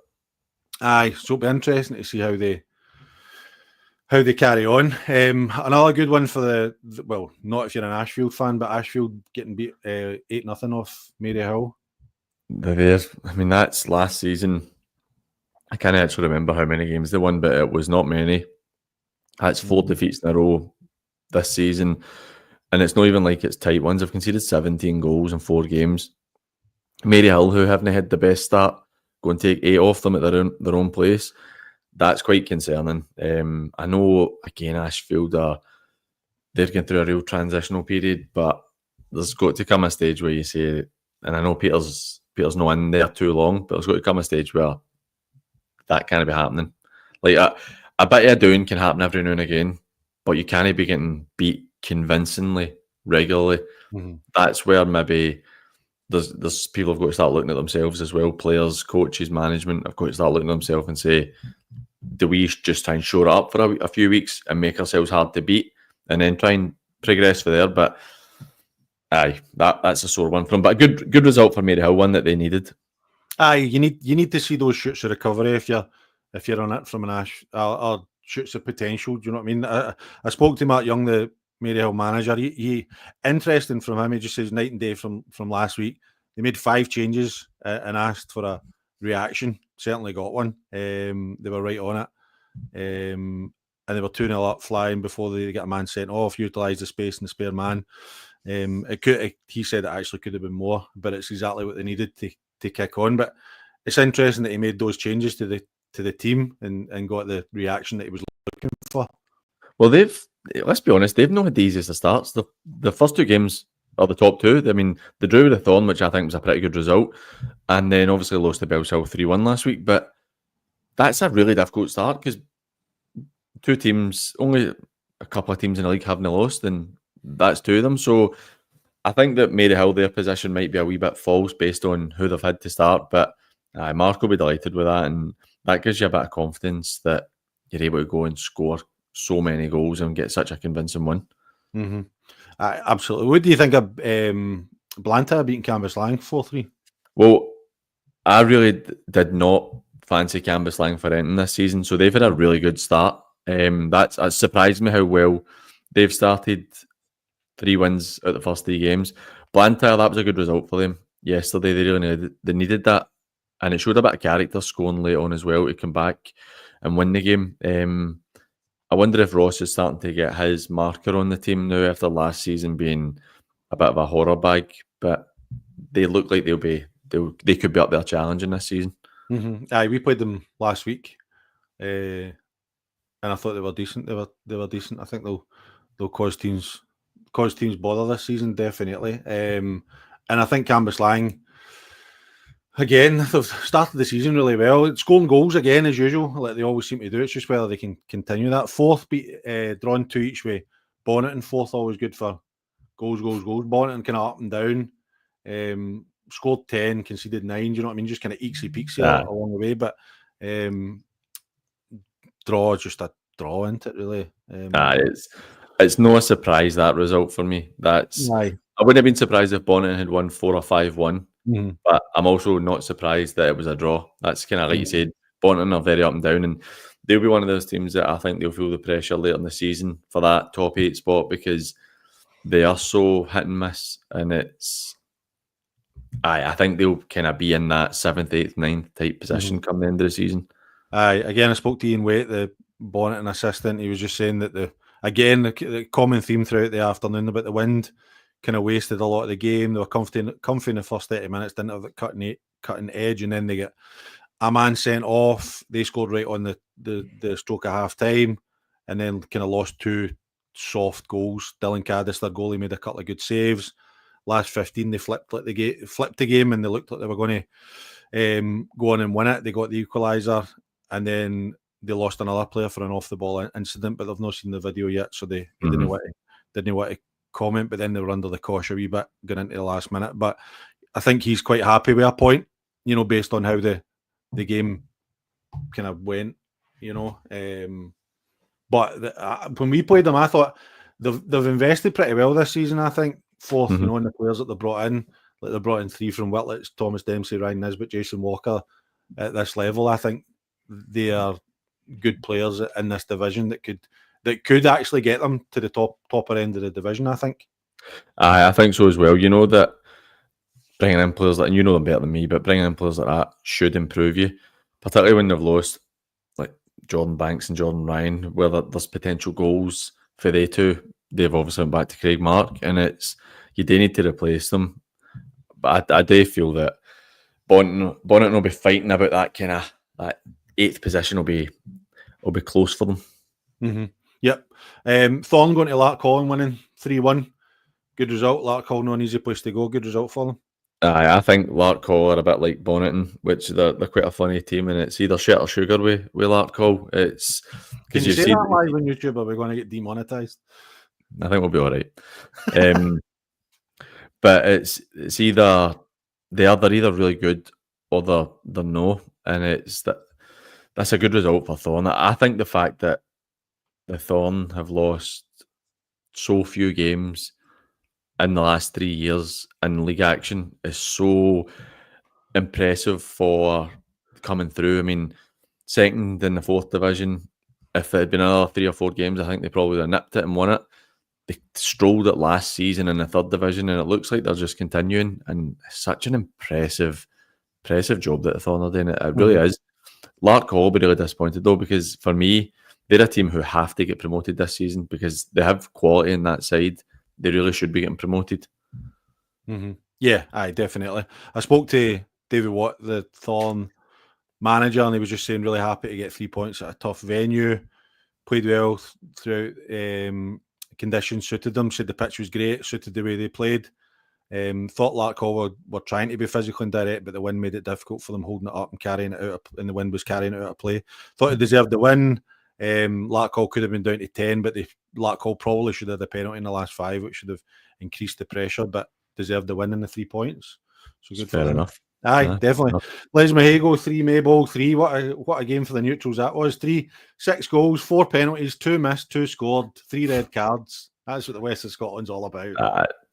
[SPEAKER 1] So it'll be interesting to see how they carry on. Another good one for not if you're an Ashfield fan, but Ashfield getting beat 8-0 off Maryhill.
[SPEAKER 2] I mean, that's last season. I can't actually remember how many games they won, but it was not many. That's 4 defeats in a row this season, and it's not even like it's tight ones. They've conceded 17 goals in 4 games. Maryhill, who haven't had the best start, go and take 8 off them at their own place. That's quite concerning. I know, again, Ashfield they're going through a real transitional period, but there's got to come a stage where you say, and I know Peter's not in there too long, but there's got to come a stage where that can't be happening. Like a bit of doing can happen every now and again, but you can't be getting beat convincingly regularly.
[SPEAKER 1] Mm-hmm.
[SPEAKER 2] That's where maybe there's people have got to start looking at themselves as well. Players, coaches, management have got to start looking at themselves and say, do we just try and shore it up for a few weeks and make ourselves hard to beat, and then try and progress for there? But aye, that's a sore one for them. But a good result for Maryhill, one that they needed.
[SPEAKER 1] Aye, you need to see those shoots of recovery if you're on it from an Ash or shoots of potential. Do you know what I mean? I spoke to Mark Young, the Maryhill manager. He interesting from him. He just says night and day from last week. They made 5 changes and asked for a reaction. Certainly got one. They were right on it. And they were 2-0 up flying before they get a man sent off, utilise the space and the spare man. He said it actually could have been more, but it's exactly what they needed to kick on. But it's interesting that he made those changes to the team and got the reaction that he was looking for.
[SPEAKER 2] Well, let's be honest, they've not had the easiest of starts. The first 2 games are the top 2. I mean, they drew with the Thorn, which I think was a pretty good result, and then obviously lost to Bellshill 3-1 last week. But that's a really difficult start because 2 teams, only a couple of teams in the league haven't lost, and that's 2 of them. So I think that Maryhill, their position might be a wee bit false based on who they've had to start. But Mark will be delighted with that, and that gives you a bit of confidence that you're able to go and score so many goals and get such a convincing win.
[SPEAKER 1] Mm-hmm. Absolutely. What do you think of Blantyre beating Cambuslang 4-3?
[SPEAKER 2] Well, I really did not fancy Cambuslang for anything this season, so they've had a really good start. That surprised me how well they've started. 3 wins out of the first 3 games. Blantyre, that was a good result for them yesterday. They really needed that, and it showed a bit of character scoring late on as well to come back and win the game. I wonder if Ross is starting to get his marker on the team now after last season being a bit of a horror bag, but they look like they could be up there challenging this season.
[SPEAKER 1] Mm-hmm. Aye, we played them last week, and I thought they were decent. They were decent. I think they'll cause teams bother this season, definitely. And I think Cambuslang, again, they've started the season really well. It's scoring goals again, as usual, like they always seem to do. It's just whether they can continue that. Fourth beat, drawn 2 each way. Bonnet and fourth, always good for goals. Bonnet and kind of up and down. Scored 10, conceded 9. Do you know what I mean? Just kind of eeksy-peeksy along the way. But draw, just a draw, isn't it, really?
[SPEAKER 2] It's no surprise, that result for me. I wouldn't have been surprised if Bonnet had won 4 or 5-1, but I'm also not surprised that it was a draw. That's kind of like you said, Bonnet are very up and down, and they'll be one of those teams that I think they'll feel the pressure later in the season for that top 8 spot because they are so hit and miss, and I think they'll kind of be in that 7th, 8th, 9th type position come the end of the season.
[SPEAKER 1] Again, I spoke to Ian Waite, the Bonnet and assistant. He was just saying that the common theme throughout the afternoon about the wind kind of wasted a lot of the game. They were comfy in the first 30 minutes, didn't have the cutting edge, and then they get a man sent off. They scored right on the stroke of half time, and then kind of lost 2 soft goals. Dylan Caddis, their goalie, made a couple of good saves. Last 15, they flipped the game, and they looked like they were going to go on and win it. They got the equaliser, and then they lost another player for an off-the-ball incident, but they've not seen the video yet, so they didn't want to comment. But then they were under the cosh a wee bit going into the last minute. But I think he's quite happy with a point, based on how the game kind of went, But when we played them, I thought they've invested pretty well this season. I think fourth, in the players that they brought in, like they brought in 3 from Whitlets, Thomas Dempsey, Ryan Nisbet, Jason Walker. At this level, I think they are good players in this division that could actually get them to the topper end of the division, I think.
[SPEAKER 2] I think so as well. You know that bringing in players like, and you know them better than me, but bringing in players like that should improve you, particularly when they've lost like Jordan Banks and Jordan Ryan, where there's potential goals for they two. They've obviously went back to Craig Mark, and you do need to replace them. But I do feel that Bonnet will be fighting about that kind of that 8th position. Will be close for them.
[SPEAKER 1] Mm-hmm. Yep. Thorn going to Larkhall and winning 3-1. Good result. Larkhall, not an easy place to go. Good result for them.
[SPEAKER 2] I think Larkhall are a bit like Bonneton, which they're quite a funny team, and it's either shit or sugar with Larkhall. It's
[SPEAKER 1] Can you say that live on YouTube, or we're going to get demonetized?
[SPEAKER 2] I think we'll be all right. But it's either they're either really good or they're no, and that's a good result for Thorn. I think the fact that the Thorn have lost so few games in the last 3 years in league action is so impressive for coming through. I mean, second in the 4th division. If it had been another 3 or 4 games, I think they probably would have nipped it and won it. They strolled it last season in the 3rd division, and it looks like they're just continuing. And it's such an impressive job that the Thorn are doing. It really is. Larkhall will be really disappointed though, because for me, they're a team who have to get promoted this season because they have quality in that side. They really should be getting promoted.
[SPEAKER 1] Mm-hmm. Yeah, definitely. I spoke to David Watt, the Thorn manager, and he was just saying really happy to get 3 points at a tough venue. Played well throughout. Conditions suited them. Said the pitch was great, suited the way they played. Thought Larkhall were trying to be physical and direct, but the wind made it difficult for them holding it up and carrying it out, and the wind was carrying it out of play. Thought it deserved the win. Larkhall could have been down to 10, but Larkhall probably should have had a penalty in the last 5, which should have increased the pressure, but deserved the win in the 3 points. So good.
[SPEAKER 2] Fair enough.
[SPEAKER 1] Aye, definitely. Les Mahago, 3, Mayball 3. What a game for the neutrals that was. 6 goals, 4 penalties, 2 missed, 2 scored, 3 red cards. That's what the West of Scotland's all about.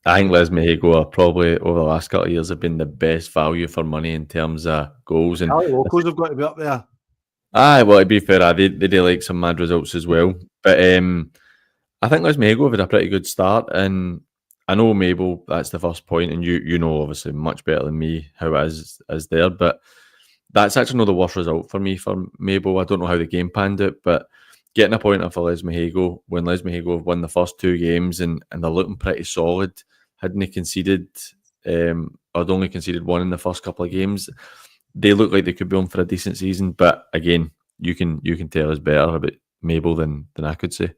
[SPEAKER 2] I think Les Mahago are probably over the last couple of years have been the best value for money in terms of goals. And
[SPEAKER 1] locals have got to be up there.
[SPEAKER 2] Aye, well, to be fair, they do like some mad results as well. But I think Les Mahago have had a pretty good start, and I know Mabel, that's the first point, and you know obviously much better than me how it is there, but that's actually not the worst result for me for Mabel. I don't know how the game panned out, but getting a point off for Les Mahago when Les Mahago have won the first 2 games and they're looking pretty solid, hadn't they conceded, I'd only conceded 1 in the first couple of games. They look like they could be on for a decent season, but again, you can tell us better about Mabel than I could say.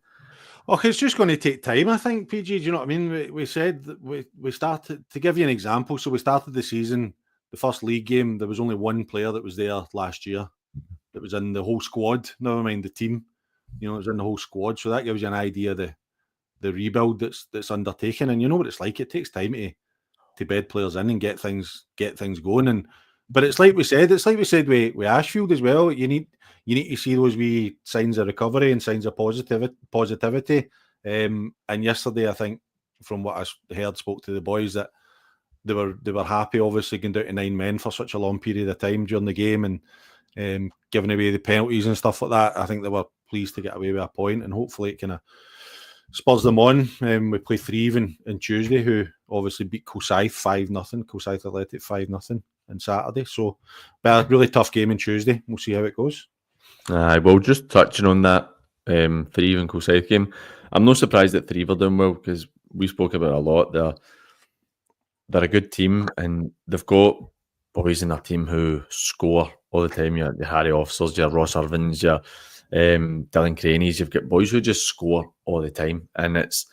[SPEAKER 1] Okay, it's just going to take time, I think, PG. Do you know what I mean? We said that we started, to give you an example, so we started the season, the first league game, there was only 1 player that was there last year that was in the whole squad, never mind the team. It was in the whole squad, so that gives you an idea of the rebuild that's undertaken. And you know what it's like, it takes time to bed players in and get things going. But it's like we said with Ashfield as well. You need to see those wee signs of recovery and signs of positivity. And yesterday, I think, from what I heard, spoke to the boys, that they were happy, obviously, going down to 9 men for such a long period of time during the game and giving away the penalties and stuff like that. I think they were pleased to get away with a point, and hopefully it kind of spurs them on. We play Threave on Tuesday, who obviously beat Kilsyth 5-0, Kilsyth Athletic 5-0 on Saturday. So, but a really tough game on Tuesday. We'll see how it goes.
[SPEAKER 2] Well, just touching on that Threave and Kilsyth game, I'm not surprised that Threave are doing well because we spoke about it a lot. They're a good team and they've got boys in their team who score all the time. Your Harry Officers, your Ross Irvins, your Dylan Craneys. You've got boys who just score all the time, and it's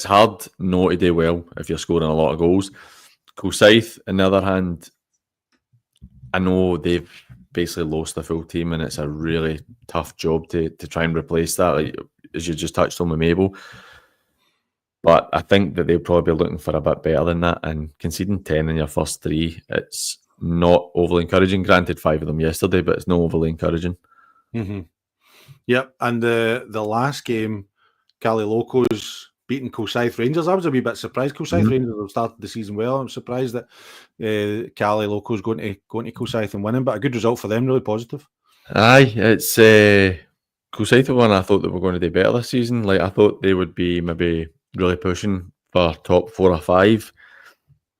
[SPEAKER 2] hard not to do well if you're scoring a lot of goals. Kilsyth, on the other hand, I know they've basically lost the full team, and it's a really tough job to try and replace that, like, as you just touched on with Mabel. But I think that they'll probably be looking for a bit better than that, and conceding 10 in your first 3, it's not overly encouraging. Granted, 5 of them yesterday, but it's not overly encouraging.
[SPEAKER 1] Mm-hmm. Yep, and the last game, Cali Locos beating Kilsyth Rangers. I was a wee bit surprised. Kilsyth Rangers have started the season well. I'm surprised that Cali Locos going to Kilsyth and winning, but a good result for them, really positive.
[SPEAKER 2] Aye, it's Kilsyth one I thought they were going to do better this season. Like, I thought they would be maybe really pushing for top 4 or 5,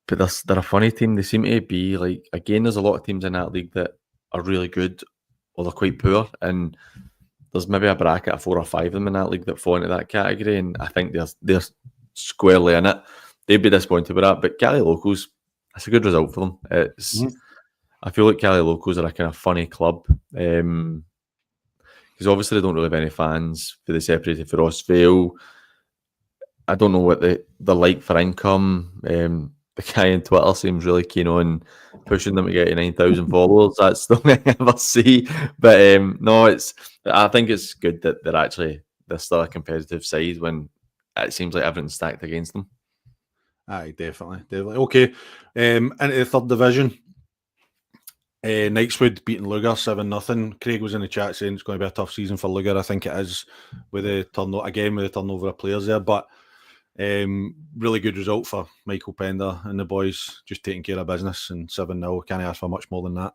[SPEAKER 2] but they're a funny team. They seem to be like, again, there's a lot of teams in that league that are really good or they're quite poor, and there's maybe a bracket of 4 or 5 of them in that league that fall into that category, and I think they're squarely in it. They'd be disappointed with that, but Cali Locals, that's a good result for them. It's I feel like Cali Locals are a kind of funny club. Because obviously they don't really have any fans for the separated for WOSFL. I don't know what they're like for income. The guy on Twitter seems really keen on pushing them to get 9,000 followers. That's the only thing I ever see. But no, I think it's good that they're still a competitive side when it seems like everything's stacked against them.
[SPEAKER 1] Aye, definitely. Okay, into the third division. Knightswood beating Lugar 7-0. Craig was in the chat saying it's going to be a tough season for Lugar. I think it is with the turnover of players there, but really good result for Michael Pender and the boys, just taking care of business, and 7-0. Can't ask for much more than that.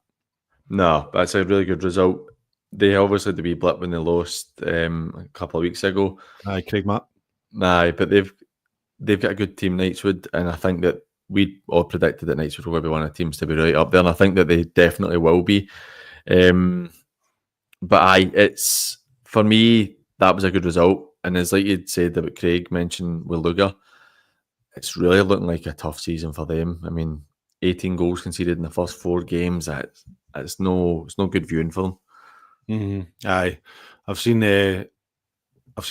[SPEAKER 2] No, that's a really good result. They obviously had the wee blip when they lost a couple of weeks ago.
[SPEAKER 1] Aye, Craig Matt.
[SPEAKER 2] Aye, but they've got a good team, Knightswood, and I think that we all predicted that Knightswood will be one of the teams to be right up there, and I think that they definitely will be. But aye, it's for me that was a good result, and as like you'd said about Craig mentioned with Lugar, it's really looking like a tough season for them. I mean, 18 goals conceded in the first 4 games. It's no good viewing for them.
[SPEAKER 1] Mm-hmm. Aye, I've seen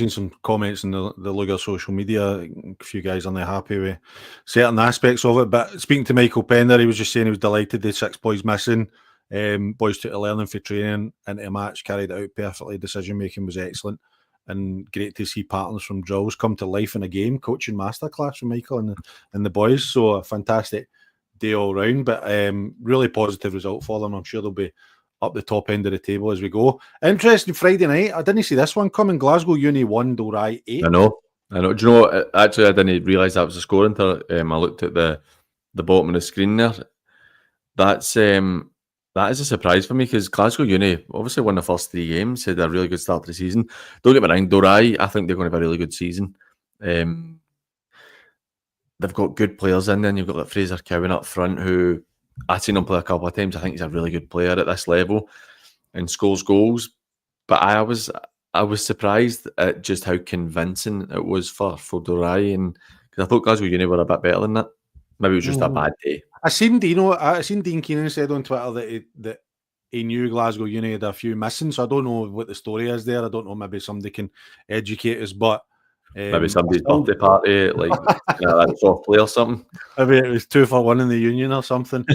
[SPEAKER 1] some comments in the Lugar social media. A few guys are not happy with certain aspects of it. But speaking to Michael Pender, he was just saying he was delighted the 6 boys missing. Boys took a learning for training into a match, carried it out perfectly. Decision making was excellent, and great to see patterns from drills come to life in a game. Coaching masterclass from Michael and the boys. So a fantastic day all round. But really positive result for them. I'm sure they'll be up the top end of the table as we go. Interesting Friday night. I didn't see this one coming. Glasgow Uni 1, Dorai 8.
[SPEAKER 2] I know. Do you know what? Actually, I didn't realise that was the score until I looked at the bottom of the screen there. That is a surprise for me because Glasgow Uni obviously won the first 3 games, had a really good start to the season. Don't get me wrong, Dorai, I think they're going to have a really good season. They've got good players in there, and you've got like Fraser Cowan up front, who I've seen him play a couple of times. I think he's a really good player at this level and scores goals. But I was surprised at just how convincing it was for Dorai, and because I thought Glasgow Uni were a bit better than that. Maybe it was just a bad day.
[SPEAKER 1] I seen Dean Keenan said on Twitter that he knew Glasgow Uni had a few missing. So I don't know what the story is there. I don't know. Maybe somebody can educate us. But
[SPEAKER 2] maybe somebody's birthday party, like that soft play or something.
[SPEAKER 1] Maybe it was 2 for 1 in the union or something.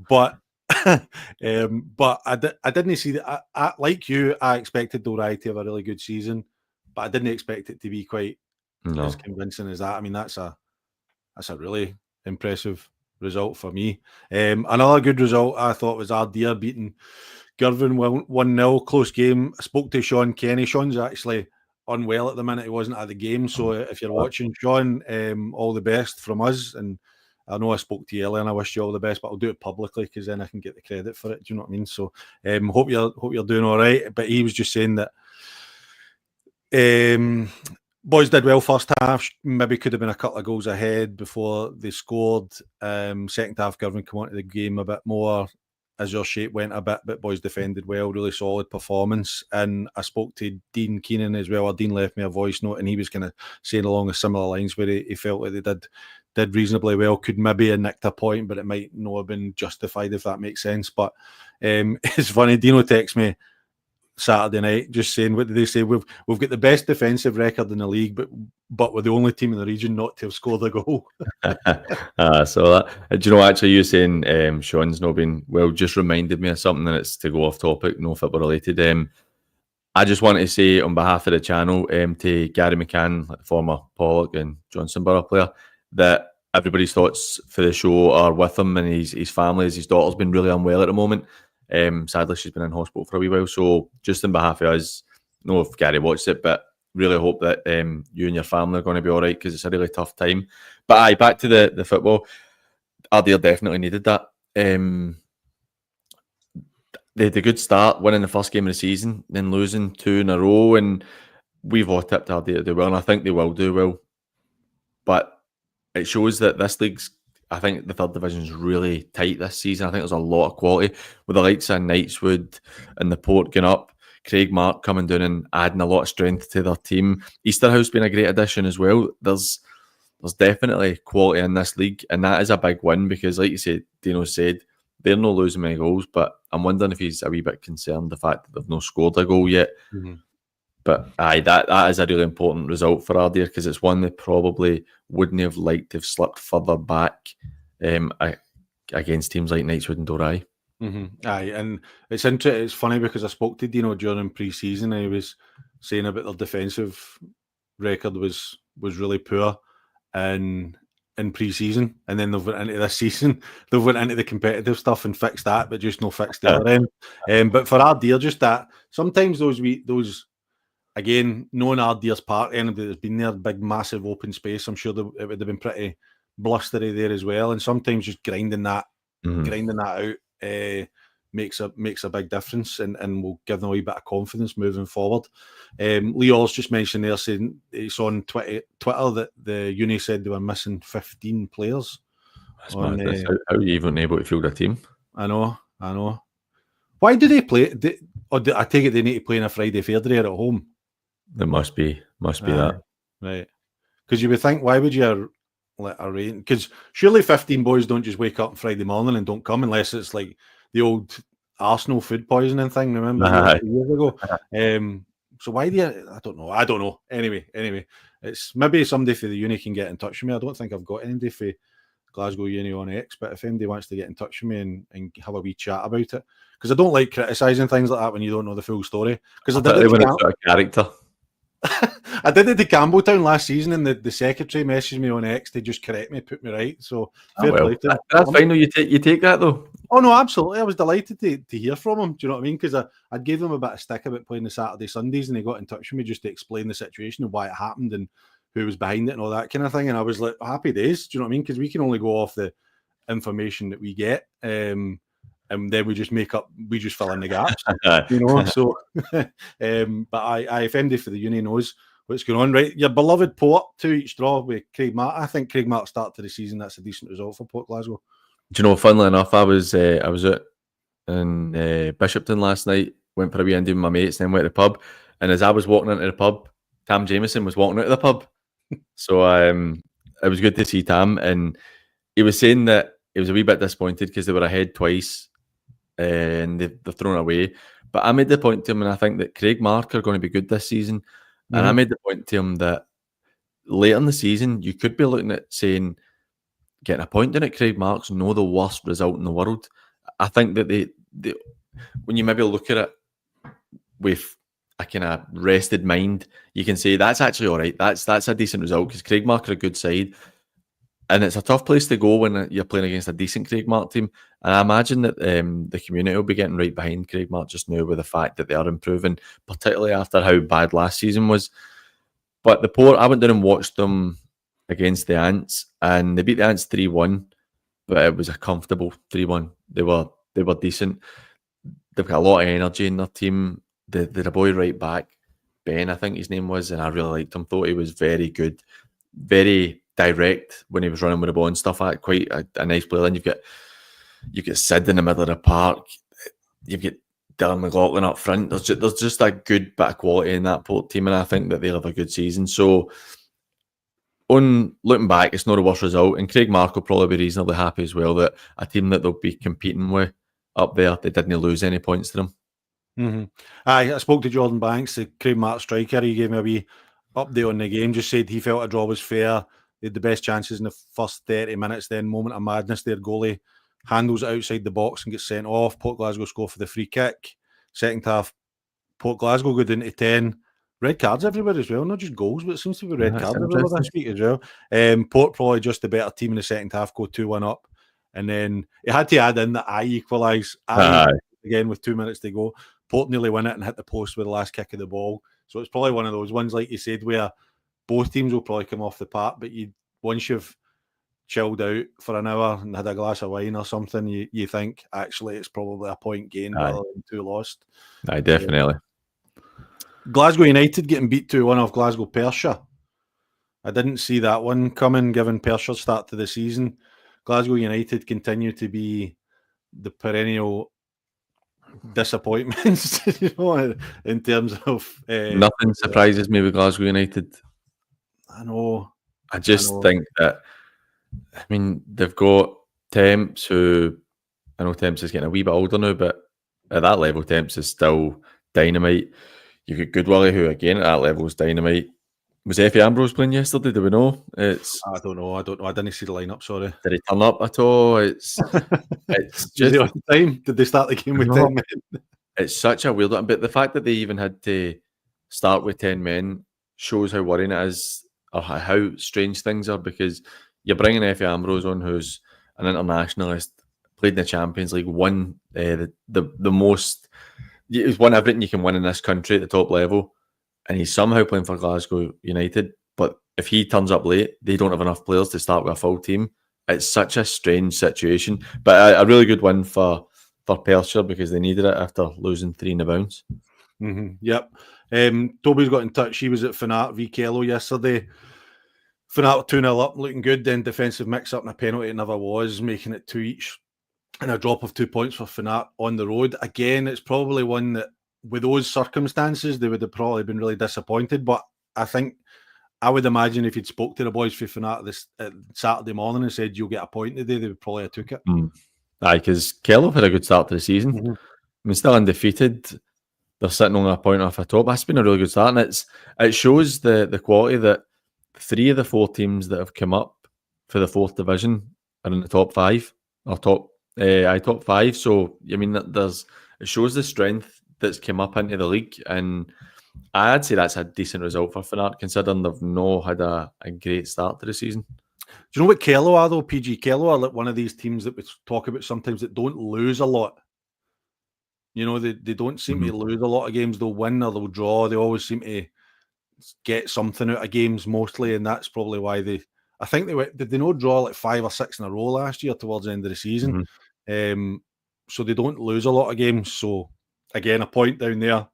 [SPEAKER 1] But I didn't see that. I like you, I expected Dorai to have a really good season, but I didn't expect it to be quite as convincing as that. I mean, that's a really impressive result for me. Another good result I thought was Ardea beating Girvan 1-0, close game. I spoke to Sean Kenny. Sean's actually unwell at the minute. He wasn't at the game. So if you're watching, Sean, all the best from us. And I know I spoke to you earlier and I wish you all the best, but I'll do it publicly because then I can get the credit for it. Do you know what I mean? So hope you're doing all right. But he was just saying that boys did well first half, maybe could have been a couple of goals ahead before they scored. Second half, Girvan come onto the game a bit more as your shape went a bit, but boys defended well, really solid performance. And I spoke to Dean Keenan as well. Dean left me a voice note and he was kind of saying along a similar lines where he felt like they did reasonably well, could maybe have nicked a point, but it might not have been justified, if that makes sense. But it's funny, Dino texted me Saturday night just saying, what did they say? We've got the best defensive record in the league, but we're the only team in the region not to have scored a goal.
[SPEAKER 2] So that, do you know, actually you saying Sean's not been well just reminded me of something, and it's to go off topic, no football related. I just wanted to say on behalf of the channel to Gary McCann, former Pollock and Johnson Borough player, that everybody's thoughts for the show are with him and his family, as his daughter's been really unwell at the moment. Sadly, she's been in hospital for a wee while. So just on behalf of us, I don't know if Gary watched it, but really hope that you and your family are going to be all right, because it's a really tough time. But aye, back to the football. Ardea definitely needed that. They had a good start, winning the first game of the season, then losing 2 in a row, and we've all tipped Ardea to do well, and I think they will do well. But it shows that this league's, I think the third division is really tight this season. I think there's a lot of quality with the likes of Knightswood and the Port going up, Craig Mark coming down and adding a lot of strength to their team. Easterhouse being a great addition as well. There's definitely quality in this league, and that is a big win because, like you said, Dino said, they're not losing many goals, but I'm wondering if he's a wee bit concerned the fact that they've not scored a goal yet.
[SPEAKER 1] Mm-hmm.
[SPEAKER 2] But that is a really important result for Ardeer because it's one they probably wouldn't have liked to have slipped further back against teams like Knightswood and Dorai.
[SPEAKER 1] Mm-hmm. Aye, and it's funny because I spoke to Dino during pre-season and he was saying about their defensive record was really poor in pre-season, and then they've went into this season, they've went into the competitive stuff and fixed that, but just no fixed the other end. But for Ardeer, just that sometimes those again, knowing Ardeer's Park, anybody that's been there, big massive open space, I'm sure it would have been pretty blustery there as well, and sometimes just grinding that out makes a big difference and will give them a wee bit of confidence moving forward. Leo's just mentioned there saying it's on Twitter that the uni said they were missing 15 players.
[SPEAKER 2] How are you even able to field a team?
[SPEAKER 1] I know. Why do they play? I take it they need to play on a Friday Fairday at home.
[SPEAKER 2] There must be that.
[SPEAKER 1] Right. Because you would think, why would you let a rain? Because surely 15 boys don't just wake up on Friday morning and don't come unless it's like the old Arsenal food poisoning thing, remember, years ago? So why do you... I don't know. Anyway, it's maybe somebody for the uni can get in touch with me. I don't think I've got anybody for Glasgow Uni on X, but if anybody wants to get in touch with me and have a wee chat about it, because I don't like criticising things like that when you don't know the full story. Because I did
[SPEAKER 2] a character.
[SPEAKER 1] I did it to Campbelltown last season, and the secretary messaged me on X to just correct me, put me right. So
[SPEAKER 2] that's fine. No, you take that though.
[SPEAKER 1] Oh no, absolutely. I was delighted to hear from him. Do you know what I mean? Because I gave him a bit of stick about playing the Saturday Sundays, and he got in touch with me just to explain the situation and why it happened and who was behind it and all that kind of thing. And I was like, happy days. Do you know what I mean? Because we can only go off the information that we get. And then we just fill in the gaps, you know. So, but if anybody for the uni knows what's going on, right? Your beloved Port, 2 each draw with Craig Mark. I think Craig Mark start to the season. That's a decent result for Port Glasgow.
[SPEAKER 2] Do you know? Funnily enough, I was out in Bishopton last night. Went for a wee Indian with my mates, then went to the pub. And as I was walking into the pub, Tam Jameson was walking out of the pub. So it was good to see Tam, and he was saying that he was a wee bit disappointed because they were ahead twice. And they've thrown away. But I made the point to him, and I think that Craig Mark are going to be good this season. Mm-hmm. And I made the point to him that later in the season, you could be looking at saying, getting a point in at Craig Mark's no the worst result in the world. I think that they when you maybe look at it with a kind of rested mind, you can say that's actually all right. That's a decent result because Craig Mark are a good side. And it's a tough place to go when you're playing against a decent Craig Mark team. And I imagine that the community will be getting right behind Craig Mark just now with the fact that they are improving, particularly after how bad last season was. But the Port, I went down and watched them against the Ants, and they beat the Ants 3-1, but it was a comfortable 3-1. They were decent. They've got a lot of energy in their team. They're a boy right back, Ben, I think his name was, and I really liked him. Thought he was very good, very direct when he was running with the ball and stuff like that. Quite a nice player. Then you've got Sid in the middle of the park. You've got Dylan McLaughlin up front. There's just a good bit of quality in that Port team, and I think that they'll have a good season. So, on looking back, it's not a worse result, and Craig Mark will probably be reasonably happy as well that a team that they'll be competing with up there, they didn't lose any points to them.
[SPEAKER 1] Mm-hmm. I spoke to Jordan Banks, the Craig Mark striker. He gave me a wee update on the game. Just said he felt a draw was fair. They had the best chances in the first 30 minutes. Then, moment of madness, their goalie handles it outside the box and gets sent off. Port Glasgow score for the free kick. Second half, Port Glasgow go down to 10. Red cards everywhere as well, not just goals, but it seems to be red cards everywhere this week as well. Port probably just the better team in the second half, go 2-1 up. And then it had to add in that I equalise again with 2 minutes to go. Port nearly win it and hit the post with the last kick of the ball. So it's probably one of those ones, like you said, where both teams will probably come off the park, but once you've chilled out for an hour and had a glass of wine or something, you think actually it's probably a point gained rather than 2 lost.
[SPEAKER 2] Aye, definitely.
[SPEAKER 1] Glasgow United getting beat 2-1 off Glasgow Persia. I didn't see that one coming, given Persia's start to the season. Glasgow United continue to be the perennial disappointments, you know, in terms of
[SPEAKER 2] nothing surprises me with Glasgow United.
[SPEAKER 1] I know.
[SPEAKER 2] I just think that, I mean, they've got Temps who I know Temps is getting a wee bit older now, but at that level, Temps is still dynamite. You've got Goodwillie, who again at that level is dynamite. Was Effie Ambrose playing yesterday? Do we know?
[SPEAKER 1] I don't know. I didn't see the lineup. Sorry.
[SPEAKER 2] Did he turn up at all? It's
[SPEAKER 1] Was
[SPEAKER 2] just
[SPEAKER 1] he on time? Did they start the game with 10 men?
[SPEAKER 2] It's such a weird one, but the fact that they even had to start with 10 men shows how worrying it is, or how strange things are, because you're bringing Effie Ambrose on, who's an internationalist, played in the Champions League, won the most. He's won everything you can win in this country at the top level, and he's somehow playing for Glasgow United. But if he turns up late, they don't have enough players to start with a full team. It's such a strange situation, but a really good win for Perthshire, because they needed it after losing 3 in the bounce.
[SPEAKER 1] Mm-hmm. Yep. Toby's got in touch. He was at Fanat v Kello yesterday. Fanat 2-0 up, looking good. Then defensive mix up and a penalty, it never was, making it 2 each. And a drop of 2 points for Fanat on the road. Again, it's probably one that, with those circumstances, they would have probably been really disappointed. But I would imagine if you'd spoke to the boys for Fanat this Saturday morning and said, you'll get a point today, they would probably have took it.
[SPEAKER 2] Aye, because Kello had a good start to the season.
[SPEAKER 1] Mm-hmm.
[SPEAKER 2] I mean, still undefeated. They're sitting on a point off the top. That's been a really good start, and it shows the quality that 3 of the 4 teams that have come up for the 4th division are in the top 5 or top 5. So I mean, it shows the strength that's come up into the league, and I'd say that's a decent result for Fanat, considering they've not had a great start to the season.
[SPEAKER 1] Do you know what Kello are, though? PG Kello are like one of these teams that we talk about sometimes that don't lose a lot. You know, they don't seem to lose a lot of games. They'll win or they'll draw. They always seem to get something out of games mostly, and that's probably why I think did they not draw like 5 or 6 in a row last year towards the end of the season? So they don't lose a lot of games. So again, a point down there,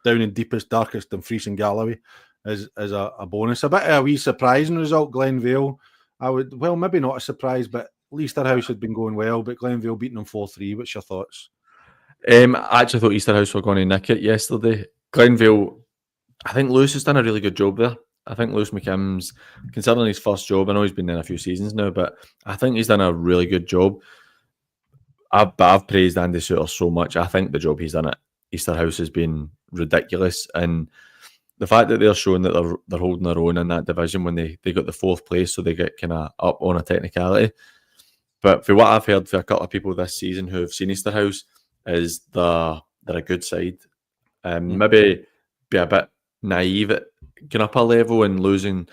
[SPEAKER 1] down in deepest, darkest Dumfries and Galloway is a bonus. A bit of a wee surprising result, Glenvale. Maybe not a surprise, but Easterhouse had been going well, but Glenvale beating them 4-3. What's your thoughts?
[SPEAKER 2] I actually thought Easterhouse were going to nick it yesterday. Glenvale, I think Lewis has done a really good job there. I think Lewis McKim's, considering his first job, I know he's been in a few seasons now, but I think he's done a really good job. I've praised Andy Suter so much. I think the job he's done at Easterhouse has been ridiculous, and the fact that they're showing that they're holding their own in that division when they got the 4th place, so they get kind of up on a technicality. But for what I've heard from a couple of people this season who have seen Easterhouse, is they're a good side. Maybe be a bit naive at going up a level and losing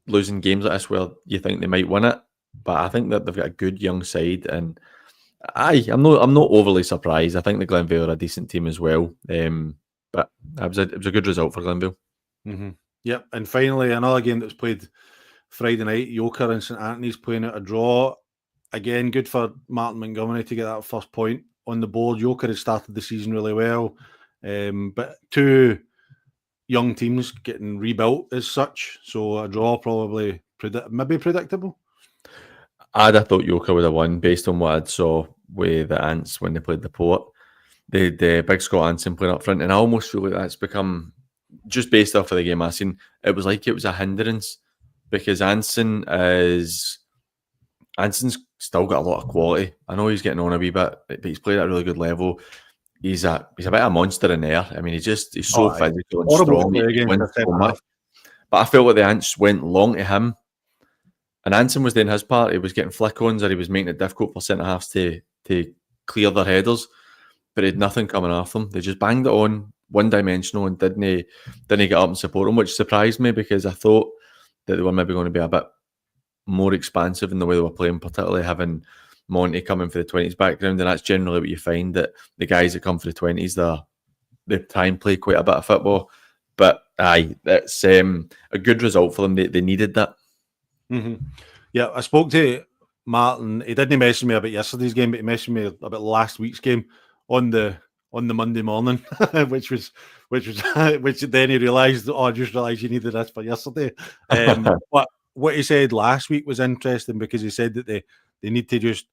[SPEAKER 2] games like this where you think they might win it. But I think that they've got a good young side, and I'm not overly surprised. I think the Glenvale are a decent team as well. But it was a good result for Glenvale.
[SPEAKER 1] Mm-hmm. Yep. And finally, another game that was played Friday night, Yoker and St Anthony's playing out a draw. Again, good for Martin Montgomery to get that first point on the board. Yoker had started the season really well, but 2 young teams getting rebuilt as such, so a draw probably maybe predictable.
[SPEAKER 2] I'd have thought Yoker would have won based on what I saw with the Ants when they played the Port. The big Scott Anson playing up front, and I almost feel like that's become, just based off of the game I've seen, it was like it was a hindrance, because Anson's still got a lot of quality. I know he's getting on a wee bit, but he's played at a really good level. He's a bit of a monster in there. I mean, he's so physical and strong. He wins so much. But I felt like the Ants went long to him, and Anson was doing his part. He was getting flick-ons, or he was making it difficult for centre-halves to clear their headers, but he had nothing coming off them. They just banged it on, one-dimensional, and didn't get up and support him, which surprised me, because I thought that they were maybe going to be a bit more expansive in the way they were playing, particularly having Monty coming for the 20s background, and that's generally what you find, that the guys that come for the 20s, they try and play quite a bit of football. But it's a good result for them. They needed that.
[SPEAKER 1] Mm-hmm. Yeah, I spoke to Martin. He didn't message me about yesterday's game, but he messaged me about last week's game on the Monday morning, which then he realised, I just realised you needed this for yesterday. But what he said last week was interesting, because he said that they need to just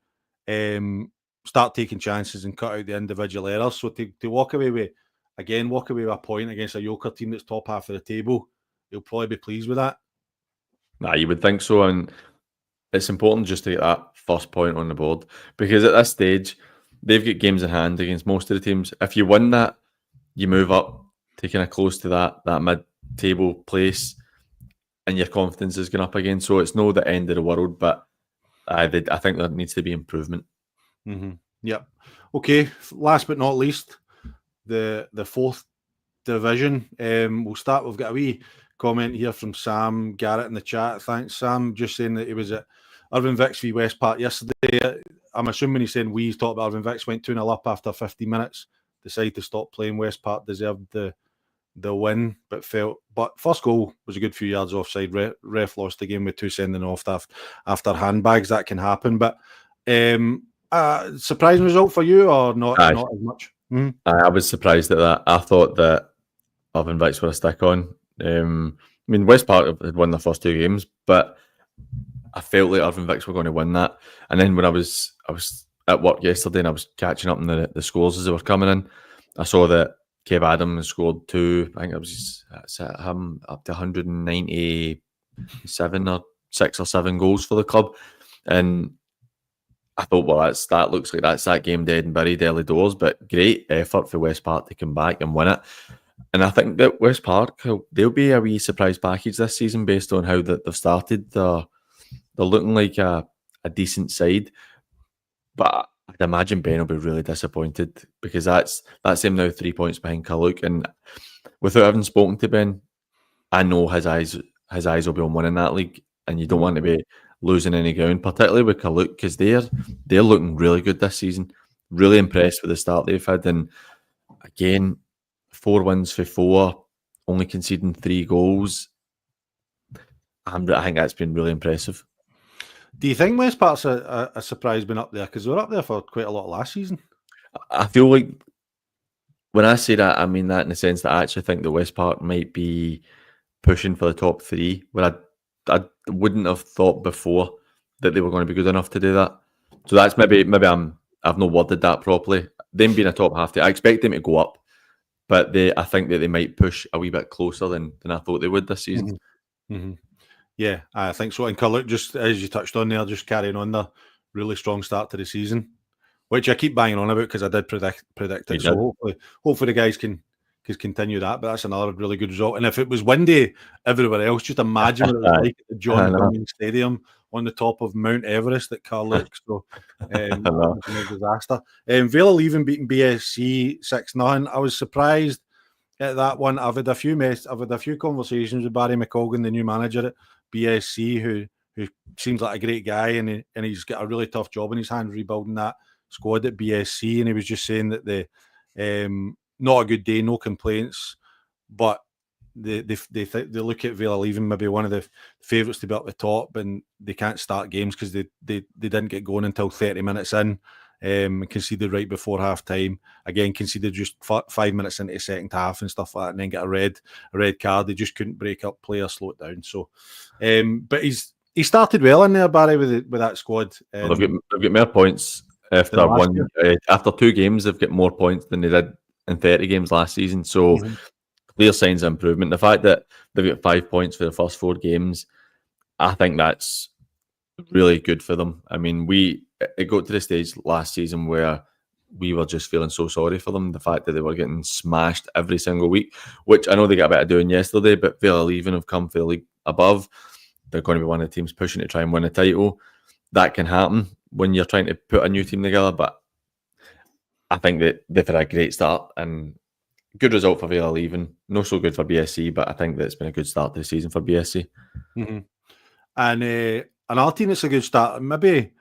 [SPEAKER 1] start taking chances and cut out the individual errors. So to walk away with a point against a Yoker team that's top half of the table, he'll probably be pleased with that.
[SPEAKER 2] You would think so, and it's important just to get that first point on the board, because at this stage, they've got games in hand against most of the teams. If you win that, you move up to kind of close to that mid-table place, and your confidence is going up again. So it's no the end of the world, but I think there needs to be improvement.
[SPEAKER 1] Mm-hmm. Yep. Okay. Last but not least, the fourth division. We'll start. We've got a wee comment here from Sam Garrett in the chat. Thanks, Sam. Just saying that he was at Irvine Vicks v West Park yesterday. I'm assuming he's saying he's talked about Irvine Vicks went 2-0 up after 50 minutes, decided to stop playing. West Park deserved the win, but first goal was a good few yards offside. Ref lost the game with 2 sending off after handbags. That can happen, but surprising result for you or not? Not as much. Mm-hmm.
[SPEAKER 2] I was surprised at that. I thought that Irvine Vicks were a stick on. I mean, West Park had won the first 2 games, but I felt like Irvine Vicks were going to win that. And then when I was at work yesterday and I was catching up on the scores as they were coming in, I saw that Kev Adams scored 2. I think it was set him up to 197 or 6 or 7 goals for the club. And I thought, well, that looks like that's that game dead and buried early doors, but great effort for West Park to come back and win it. And I think that West Park, they'll be a wee surprise package this season based on how they've started. They're looking like a decent side, but I'd imagine Ben will be really disappointed because that's him now 3 points behind Carluke. And without having spoken to Ben, I know his eyes will be on winning that league, and you don't want to be losing any ground, particularly with Carluke, because they're looking really good this season. Really impressed with the start they've had, and again, 4 wins for 4, only conceding 3 goals. I think that's been really impressive.
[SPEAKER 1] Do you think West Park's a surprise being up there? Because they were up there for quite a lot last season.
[SPEAKER 2] I feel like when I say that, I mean that in the sense that I actually think that West Park might be pushing for the top 3, where I wouldn't have thought before that they were going to be good enough to do that. So that's maybe I've not worded that properly. Them being a top half, I expect them to go up, but I think that they might push a wee bit closer than I thought they would this season.
[SPEAKER 1] Mm-hmm. Mm-hmm. Yeah, I think so. And Carluke, just as you touched on there, just carrying on the really strong start to the season, which I keep banging on about because I did predict it. So hopefully the guys can continue that. But that's another really good result. And if it was windy everywhere else, just imagine what it was like at the John Baillie Stadium on the top of Mount Everest at Carluke. So a disaster. Vale leaving beating BSC 6-0. I was surprised at that one. I've had a few conversations with Barry McColgan, the new manager at BSC, who seems like a great guy, and he's got a really tough job in his hands rebuilding that squad at BSC. And he was just saying that they not a good day, no complaints, but they look at Vale leaving maybe one of the favourites to be up the top, and they can't start games because they didn't get going until 30 minutes in. Conceded right before half time. Again, conceded just 5 minutes into the second half and stuff like that, and then get a red card. They just couldn't break up play or slow it down. So, but he started well in there, Barry, with that squad.
[SPEAKER 2] They've got more points after one. After 2 games, they've got more points than they did in 30 games last season. So, clear signs of improvement. The fact that they've got 5 points for the first 4 games, I think that's really good for them. I mean, it got to the stage last season where we were just feeling so sorry for them. The fact that they were getting smashed every single week, which I know they got a bit of doing yesterday, but Vale even have come for the league above. They're going to be one of the teams pushing to try and win a title. That can happen when you're trying to put a new team together, but I think that they've had a great start and good result for Vale even. Not so good for BSC, but I think that it's been a good start to the season for BSC.
[SPEAKER 1] Mm-hmm. And another team that's a good start, maybe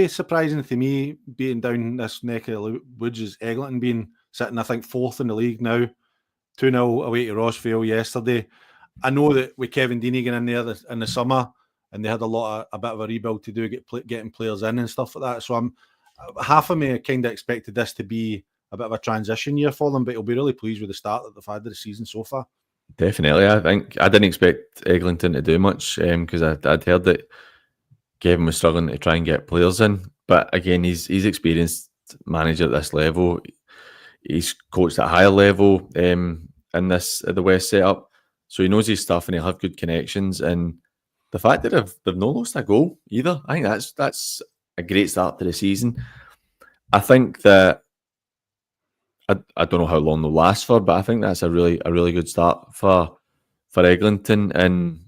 [SPEAKER 1] surprising to me, being down this neck of the woods, is Eglinton being sitting, I think, 4th in the league now, 2-0 away to Rossvale yesterday. I know that with Kevin Deaney getting in there in the summer, and they had a bit of a rebuild to do, getting players in and stuff like that. So half of me kind of expected this to be a bit of a transition year for them, but he'll be really pleased with the start that they've had of the season so far.
[SPEAKER 2] Definitely. I think I didn't expect Eglinton to do much because I'd heard that Kevin was struggling to try and get players in. But again, he's experienced manager at this level. He's coached at a higher level in the West setup. So he knows his stuff and he'll have good connections. And the fact that they've not lost a goal either, I think that's a great start to the season. I think that I don't know how long they'll last for, but I think that's a really good start for Eglinton, and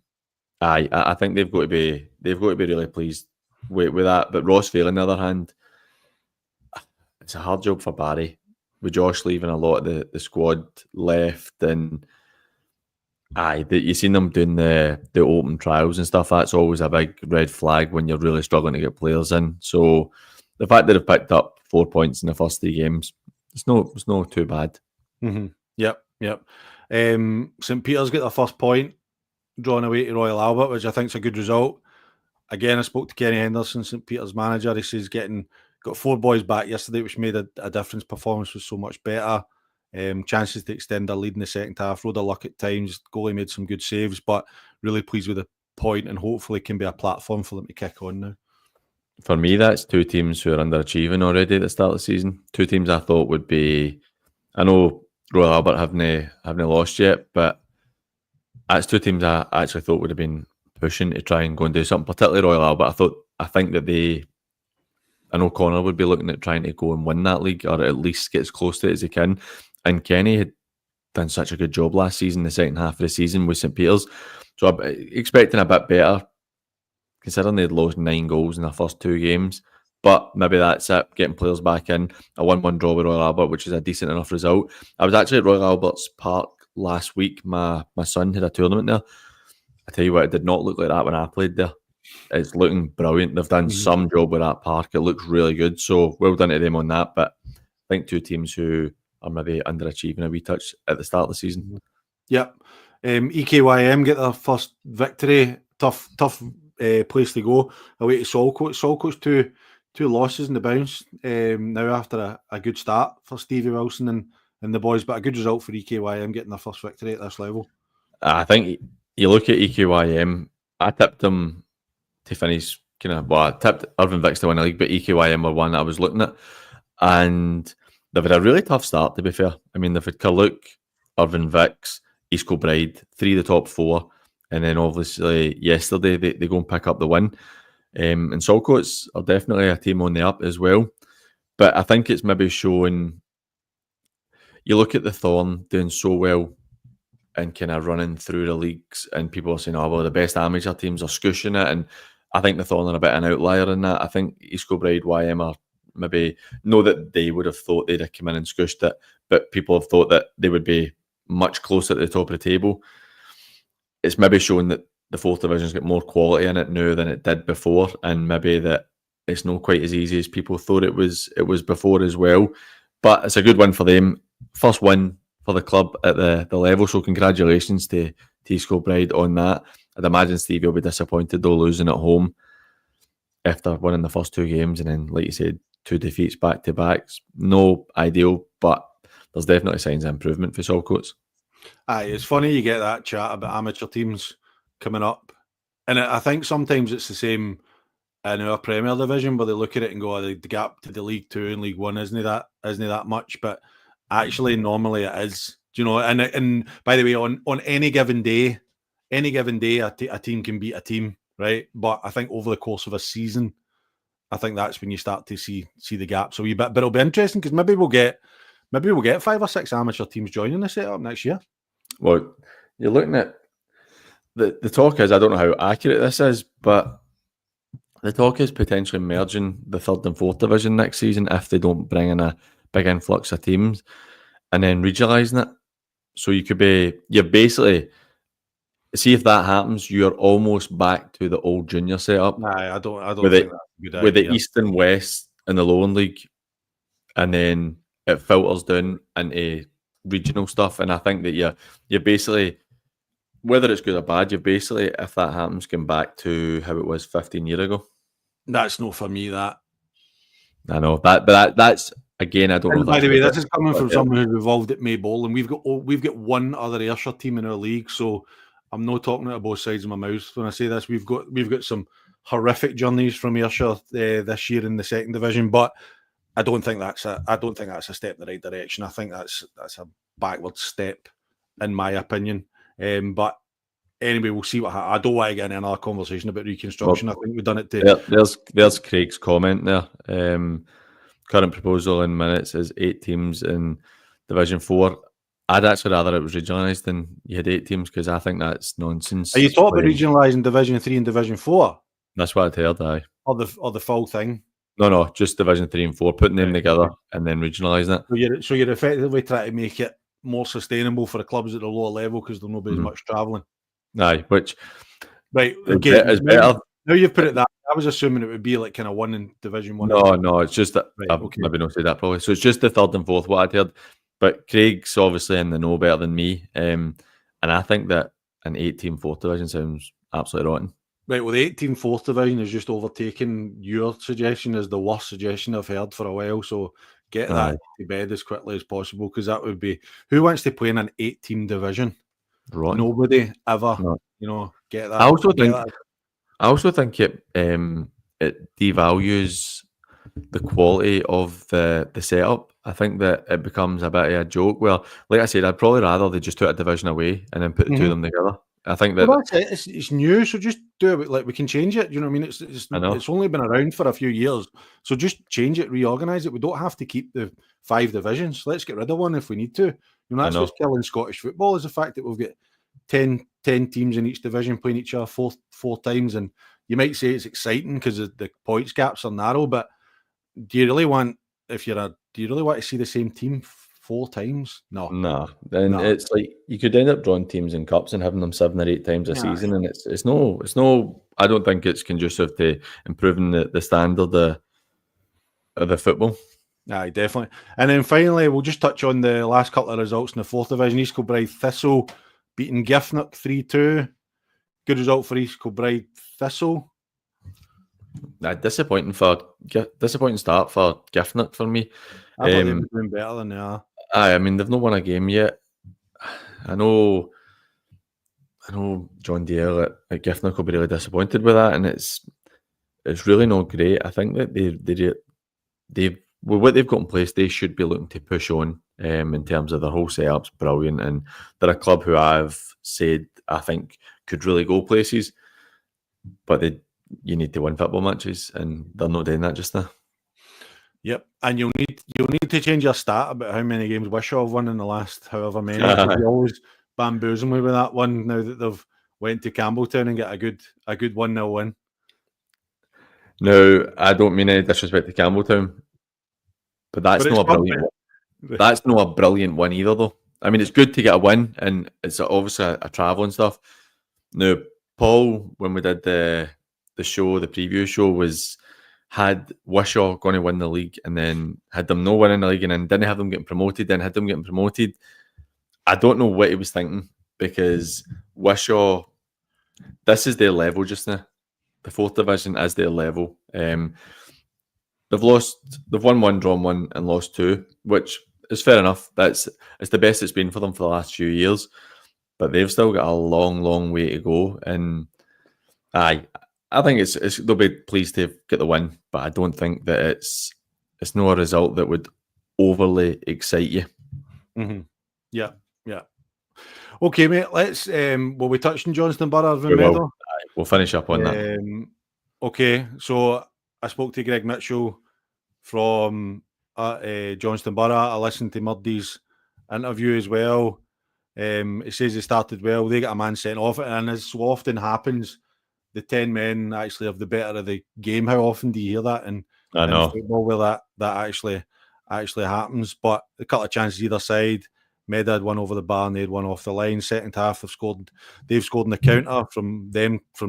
[SPEAKER 2] I think they've got to be really pleased with that. But Rossvale, on the other hand, it's a hard job for Barry, with Josh leaving a lot of the squad left, and you seen them doing the open trials and stuff. That's always a big red flag when you're really struggling to get players in. So the fact that they've picked up 4 points in the first 3 games, it's no too bad.
[SPEAKER 1] Mm-hmm. Yep. St. Peter's get their first point, drawn away to Royal Albert, which I think is a good result. Again, I spoke to Kenny Henderson, St. Peter's manager. He says got 4 boys back yesterday, which made a difference. Performance was so much better. Chances to extend their lead in the second half. Rode a luck at times. Goalie made some good saves, but really pleased with the point, and hopefully can be a platform for them to kick on now.
[SPEAKER 2] For me, that's 2 teams who are underachieving already at the start of the season. 2 teams I thought would be. I know Royal Albert haven't lost yet, but that's 2 teams I actually thought would have been pushing to try and go and do something. Particularly Royal Albert. I think that I know Connor would be looking at trying to go and win that league, or at least get as close to it as he can. And Kenny had done such a good job last season, the second half of the season with St. Peter's. So I'm expecting a bit better, considering they'd lost 9 goals in their first 2 games. But maybe that's it, getting players back in. A 1-1 draw with Royal Albert, which is a decent enough result. I was actually at Royal Albert's Park last week. My son had a tournament there. I tell you what, it did not look like that when I played there. It's looking brilliant. They've done some job with that park. It looks really good. So well done to them on that. But I think 2 teams who are maybe underachieving a wee touch at the start of the season.
[SPEAKER 1] Yep. EKYM get their first victory. Tough place to go away to Saltcoats. Saltcoats two losses in the bounce now after a good start for Stevie Wilson and the boys, but a good result for EKYM getting their first victory at this level.
[SPEAKER 2] I think you look at EKYM, I tipped them to finish I tipped Irvine Vicks to win the league, but EKYM were one I was looking at, and they've had a really tough start, to be fair. I mean, they've had Carluke, Irvine Vicks, East Kilbride, 3 of the top 4, and then obviously yesterday they go and pick up the win. And Saltcoats are definitely a team on the up as well. But I think it's maybe showing, you look at the Thorn doing so well and kind of running through the leagues, and people are saying, oh, well, the best amateur teams are scushing it. And I think the Thorn are a bit of an outlier in that. I think East Kilbride, YM are maybe, know that they would have thought they'd have come in and squished it, but people have thought that they would be much closer to the top of the table. It's maybe showing that the 4th division's got more quality in it now than it did before, and maybe that it's not quite as easy as people thought it was before as well. But it's a good win for them. First win for the club at the level, so congratulations to East Kilbride on that. I'd imagine Stevie will be disappointed though, losing at home after winning the first 2 games, and then, like you said, 2 defeats back to backs. No ideal, but there's definitely signs of improvement for Saltcoats.
[SPEAKER 1] Aye, it's funny you get that chat about amateur teams coming up, and I think sometimes it's the same in our Premier Division, where they look at it and go, oh, the gap to the League 2 and League 1 isn't that much, but actually normally it is. Do you know? And by the way, on any given day, a team can beat a team, right? But I think over the course of a season, I think that's when you start to see the gaps a wee bit. But it'll be interesting because maybe we'll get 5 or 6 amateur teams joining the setup next year.
[SPEAKER 2] Well, you're looking at the talk is, I don't know how accurate this is, but the talk is potentially merging the 3rd and 4th division next season if they don't bring in a big influx of teams, and then regionalising it. So you're basically, see if that happens, you're almost back to the old junior setup.
[SPEAKER 1] Nah, I don't think that's a good idea.
[SPEAKER 2] With the East and West in the Lowland League, and then it filters down into regional stuff. And I think that you're basically, whether it's good or bad, you're basically, if that happens, going back to how it was 15 years ago.
[SPEAKER 1] That's not for me, that.
[SPEAKER 2] I know but that's, again, I don't know.
[SPEAKER 1] By the way, this is coming from someone who's involved at Maybole, and we've got one other Ayrshire team in our league, so I'm not talking out of both sides of my mouth when I say this. We've got some horrific journeys from Ayrshire this year in the 2nd division, but I don't think that's a step in the right direction. I think that's a backward step, in my opinion. But anyway, we'll see what happens. I don't want to get into another conversation about reconstruction. I think we've done it.
[SPEAKER 2] There's Craig's comment there. current proposal in minutes is 8 teams in Division 4. I'd actually rather it was regionalised than you had 8 teams, because I think that's nonsense.
[SPEAKER 1] Are you talking about regionalising Division 3 and Division 4?
[SPEAKER 2] That's what I'd heard, aye.
[SPEAKER 1] Or the full thing?
[SPEAKER 2] No, just Division 3 and 4, putting them together and then regionalising it.
[SPEAKER 1] So you're effectively trying to make it more sustainable for the clubs at the lower level, because there'll not be as much travelling.
[SPEAKER 2] Aye, which
[SPEAKER 1] right,
[SPEAKER 2] okay, is better.
[SPEAKER 1] Now you've put it that. I was assuming it would be like kind of 1 in Division 1.
[SPEAKER 2] No, it's just that I've maybe not said that probably. So it's just the 3rd and 4th, what I'd heard. But Craig's obviously in the know better than me. And I think that an 8-team 4th division sounds absolutely rotten.
[SPEAKER 1] Right, well, the 8-team 4th division is just overtaking your suggestion as the worst suggestion I've heard for a while. So get that to bed as quickly as possible, because that would be, who wants to play in an 8-team division?
[SPEAKER 2] Rotten.
[SPEAKER 1] Nobody ever.
[SPEAKER 2] No.
[SPEAKER 1] Get that.
[SPEAKER 2] I also think it devalues the quality of the setup. I think that it becomes a bit of a joke. Well, like I said, I'd probably rather they just took a division away and then put the two of them together. I think that
[SPEAKER 1] that's it. It's new, so just do it. Like, we can change it. You know what I mean? It's only been around for a few years, so just change it, reorganize it. We don't have to keep the 5 divisions. Let's get rid of one if we need to. You know, that's what's killing Scottish football, is the fact that we've got 10 teams in each division playing each other four times. And you might say it's exciting because the points gaps are narrow, but do you really want to see the same team 4 times? No.
[SPEAKER 2] It's like you could end up drawing teams in cups and having them 7 or 8 times a season, and it's no. I don't think it's conducive to improving the standard of the football.
[SPEAKER 1] Aye, definitely. And then finally, we'll just touch on the last couple of results in the 4th division. East Kilbride Thistle beating Giffnock 3-2. Good result for East Kilbride Thistle.
[SPEAKER 2] Disappointing start for Giffnock for me.
[SPEAKER 1] I thought they were doing better than they are.
[SPEAKER 2] I mean, they've not won a game yet. I know John Dale at Giffnock will be really disappointed with that, and it's really not great. I think that they've with what they've got in place, they should be looking to push on in terms of their whole setup's brilliant, and they're a club who I've said I think could really go places, but you need to win football matches, and they're not doing that just now.
[SPEAKER 1] Yep, and you'll need to change your stat about how many games Wishaw have won in the last however many. You always bamboozle me with that one now that they've went to Campbelltown and get a good 1-0 win.
[SPEAKER 2] No, I don't mean any disrespect to Campbelltown, but that's not a brilliant. That's not a brilliant win either, though. I mean, it's good to get a win, and it's obviously a travel and stuff. Now, Paul, when we did the preview show, had Wishaw going to win the league, and then had them no winning the league, and then didn't have them getting promoted, then had them getting promoted. I don't know what he was thinking, because Wishaw, this is their level just now. The 4th division is their level. They've won 1, drawn 1, and lost 2, which is fair enough. It's the best it's been for them for the last few years, but they've still got a long, long way to go. And I think they'll be pleased to get the win, but I don't think that it's not a result that would overly excite you.
[SPEAKER 1] Mm-hmm. Yeah. Okay, mate. Let's. Will we touch on Johnston Borough of Meadow?
[SPEAKER 2] We'll finish up on that.
[SPEAKER 1] Okay, so I spoke to Greg Mitchell from Johnston Borough. I listened to Murdy's interview as well. He says they started well. They got a man sent off, and as so often happens, the 10 men actually have the better of the game. How often do you hear that in football where that actually happens? But a couple of chances either side. Meda had one over the bar and they had one off the line. Second half, they've scored in the counter from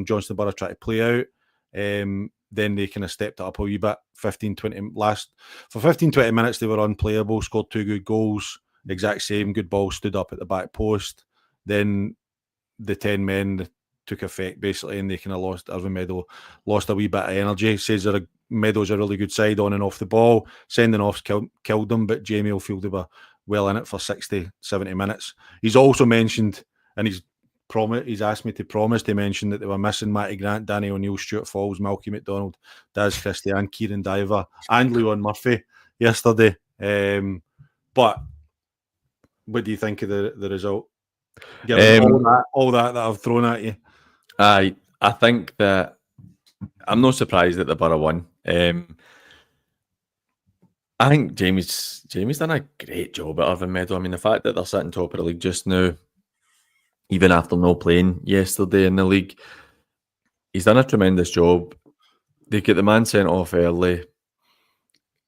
[SPEAKER 1] Johnston Borough trying to play out. Then they kind of stepped it up a wee bit. 15-20 minutes they were unplayable, scored 2 good goals, exact same, good ball stood up at the back post. Then the 10 men took effect basically, and they kind of lost. Irvine Meadow lost a wee bit of energy. Says that Meadow's a really good side on and off the ball. Sending offs killed them, but Jamie O'Field, they were well in it for 60-70 minutes. He's also mentioned, and he's asked me to promise to mention that they were missing Matty Grant, Danny O'Neill, Stuart Falls, Malky McDonald, Daz Christie, Kieran Diver, and Leon Murphy yesterday. But what do you think of the result? Given all that I've thrown at you.
[SPEAKER 2] I think that I'm not surprised that the Borough won. I think Jamie's done a great job at Irvine Meadow. I mean, the fact that they're sitting top of the league just now, even after no playing yesterday in the league, he's done a tremendous job. They get the man sent off early.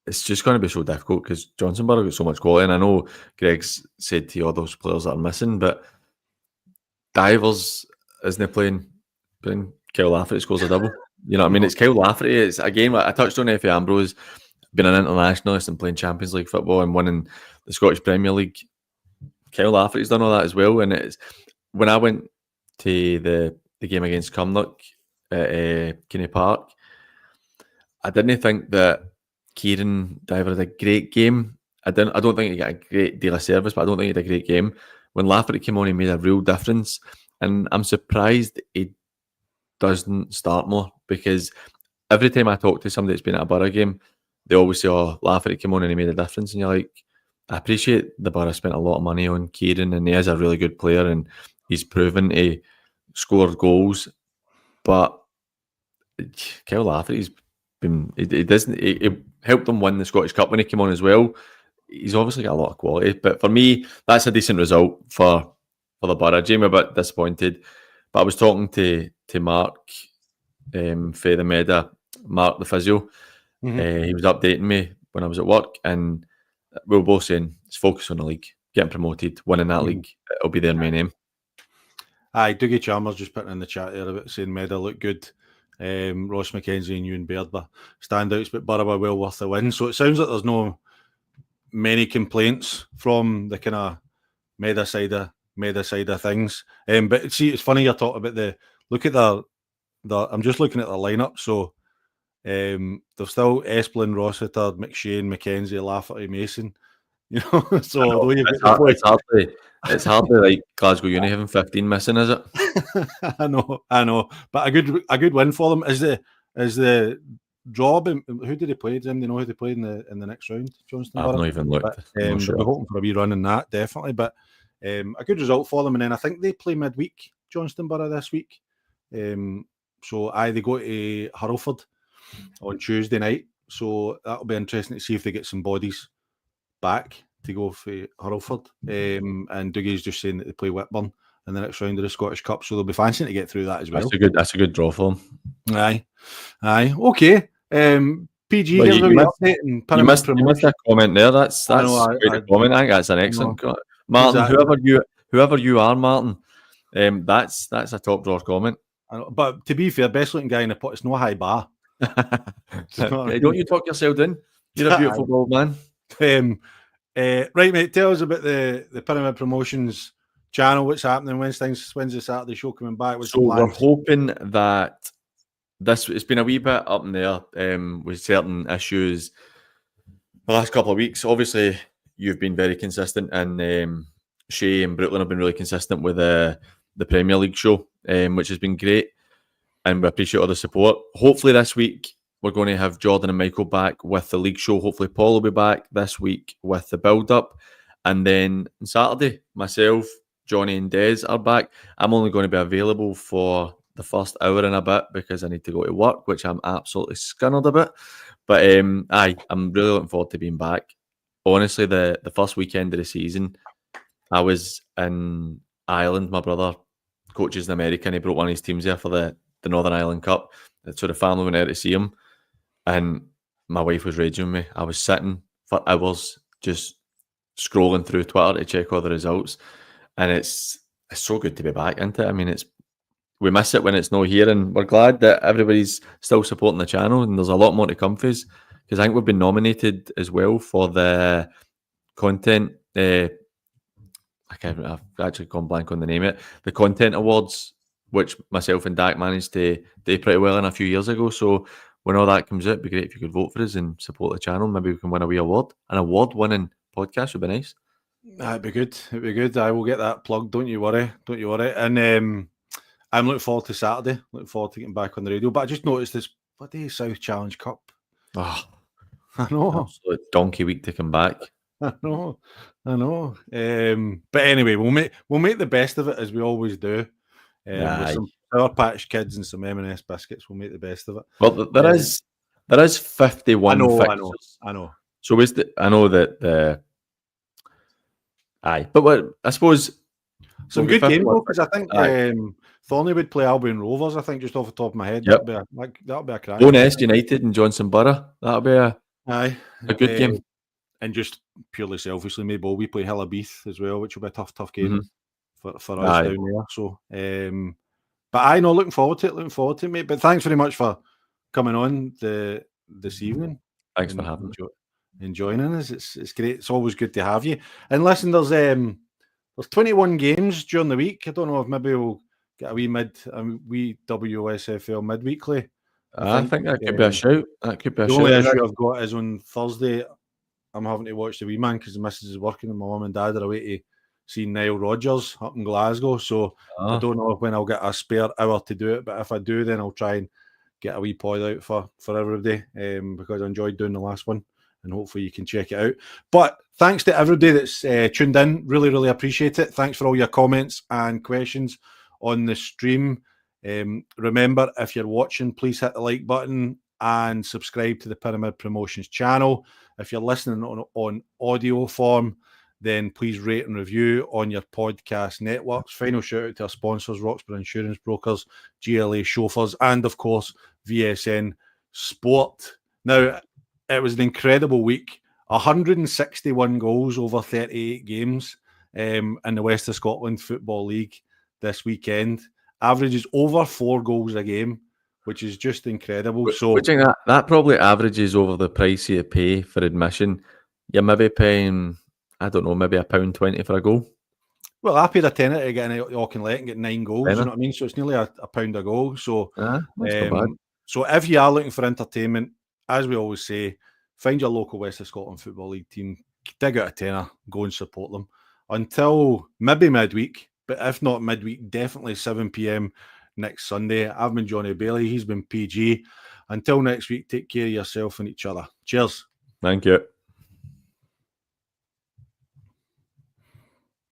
[SPEAKER 2] It's just going to be so difficult because Johnsonborough got so much quality. And I know Greg's said to you all those players that are missing, but Divers isn't playing. Kyle Lafferty scores a double. You know what I mean? It's Kyle Lafferty. It's again, I touched on Effie Ambrose being an internationalist and playing Champions League football and winning the Scottish Premier League. Kyle Lafferty's done all that as well. And it's when I went to the game against Cumnock at Kinney Park, I didn't think that Kieran Diver had a great game. I don't think he got a great deal of service, but I don't think he had a great game. When Lafferty came on, he made a real difference. And I'm surprised he doesn't start more, because every time I talk to somebody that's been at a Borough game, they always say, oh, Lafferty came on and he made a difference. And you're like, I appreciate the Borough spent a lot of money on Kieran, and he is a really good player and he's proven to score goals. But Kyle Lafferty's been, he helped them win the Scottish Cup when he came on as well. He's obviously got a lot of quality. But for me, that's a decent result for the Borough. Jamie a bit disappointed. But I was talking to Mark for the Meda, Mark the physio. He was updating me when I was at work, and we were both saying, let's focus on the league, getting promoted, winning that league. It'll be their main aim.
[SPEAKER 1] Aye, Dougie Chalmers just putting in the chat there about saying Meda look good. Ross McKenzie and Ewan Baird were standouts, but Borough were well worth the win. So it sounds like there's no many complaints from the kind of Meda side of things. But see, it's funny you're talking about look at the I'm just looking at the lineup. So there's still Esplin, Rossiter, McShane, McKenzie, Lafferty, Mason. You know, so
[SPEAKER 2] it's hardly like Glasgow Uni having 15 missing, is it?
[SPEAKER 1] I know, but a good win for them. Is the draw? Who did they play? Do you know who they played in the next round? Johnston.
[SPEAKER 2] I've not even looked.
[SPEAKER 1] But, sure. We're hoping for a wee run in that, definitely. But a good result for them, and then I think they play midweek Johnstonborough this week. So they go to Hurlford on Tuesday night. So that'll be interesting to see if they get some bodies back to go for Hurlford. And Dougie's just saying that they play Whitburn in the next round of the Scottish Cup, so they'll be fancying to get through that as well.
[SPEAKER 2] That's a good draw for them.
[SPEAKER 1] Aye. Okay. PG,
[SPEAKER 2] well,
[SPEAKER 1] you
[SPEAKER 2] missed a comment there. That's a great comment. I think that's an excellent comment. Martin, exactly. whoever you are, Martin, that's a top drawer comment.
[SPEAKER 1] But to be fair, best looking guy in the pot, it's no high bar.
[SPEAKER 2] Don't you talk yourself in? You're a beautiful bald man.
[SPEAKER 1] Right, mate, tell us about the Pyramid Promotions channel. What's happening? When's the Saturday show coming back?
[SPEAKER 2] So we're hoping that it's been a wee bit up in the air with certain issues the last couple of weeks. Obviously, you've been very consistent, and Shay and Brooklyn have been really consistent with the Premier League show, which has been great, and we appreciate all the support. Hopefully this week we're going to have Jordan and Michael back with the league show. Hopefully Paul will be back this week with the build-up, and then on Saturday, myself, Jonny and Des are back. I'm only going to be available for the first hour and a bit because I need to go to work, which I'm absolutely scunnered about. But I'm really looking forward to being back. Honestly, the first weekend of the season, I was in Ireland. My brother coaches in America, and he brought one of his teams there for the Northern Ireland Cup. So the family went there to see him, and my wife was raging with me. I was sitting for hours just scrolling through Twitter to check all the results, and it's so good to be back into it. I mean, we miss it when it's not here, and we're glad that everybody's still supporting the channel, and there's a lot more to come for us, because I think we've been nominated as well for the content. I've actually gone blank on the name of it. The Content Awards, which myself and Dak managed to do pretty well in a few years ago. So when all that comes out, it'd be great if you could vote for us and support the channel. Maybe we can win a wee award. An award-winning podcast would be nice.
[SPEAKER 1] It'd be good. I will get that plugged. Don't you worry. And I'm looking forward to Saturday. Looking forward to getting back on the radio. But I just noticed this bloody South Challenge Cup.
[SPEAKER 2] Oh,
[SPEAKER 1] I know.
[SPEAKER 2] Absolute donkey week to come back.
[SPEAKER 1] I know. But anyway, we'll make the best of it, as we always do. With some Sour Patch Kids and some M&S biscuits, we'll make the best of it.
[SPEAKER 2] Well, there is 51 fixtures.
[SPEAKER 1] I know.
[SPEAKER 2] So I know that the aye, but what I suppose
[SPEAKER 1] some good games though, because I think Thornley would play Albion Rovers. I think just off the top of my head,
[SPEAKER 2] yep.
[SPEAKER 1] that'll be a crack.
[SPEAKER 2] Bonest United and Johnson Borough. That'll be a good game.
[SPEAKER 1] And just purely selfishly, maybe we play Hillabeath as well, which will be a tough game for us down there. So, but I know, looking forward to it, mate. But thanks very much for coming on this evening.
[SPEAKER 2] Thanks for having me.
[SPEAKER 1] And joining us. It's great. It's always good to have you. And listen, there's 21 games during the week. I don't know if maybe we'll get a wee WOSFL midweekly.
[SPEAKER 2] I think that could be a shout. That could be a shout.
[SPEAKER 1] The only issue I've got is on Thursday. I'm having to watch the wee man because the missus is working and my mum and dad are away to see Nile Rodgers up in Glasgow. So I don't know when I'll get a spare hour to do it. But if I do, then I'll try and get a wee pod out for everybody because I enjoyed doing the last one. And hopefully you can check it out. But thanks to everybody that's tuned in. Really, really appreciate it. Thanks for all your comments and questions on the stream. Remember, if you're watching, please hit the like button and subscribe to the Pyramid Promotions channel. If you're listening on audio form, then please rate and review on your podcast networks. Final shout out to our sponsors, Roxburgh Insurance Brokers, GLA Chauffeurs, and of course, VSN Sport. Now, it was an incredible week. 161 goals over 38 games in the West of Scotland Football League this weekend. Averages over 4 goals a game, which is just incredible. So
[SPEAKER 2] that probably averages over the price you pay for admission. You're maybe paying, I don't know, maybe £1.20 for a goal.
[SPEAKER 1] Well, I paid a tenner to get in Auchinleck and get 9 goals. You know what I mean? So it's nearly a pound a goal. So
[SPEAKER 2] that's not bad.
[SPEAKER 1] So if you are looking for entertainment, as we always say, find your local West of Scotland Football League team, dig out a tenner, go and support them until maybe midweek. But if not midweek, definitely 7 p.m. next Sunday. I've been Jonny Baillie. He's been PG. Until next week, take care of yourself and each other. Cheers.
[SPEAKER 2] Thank you.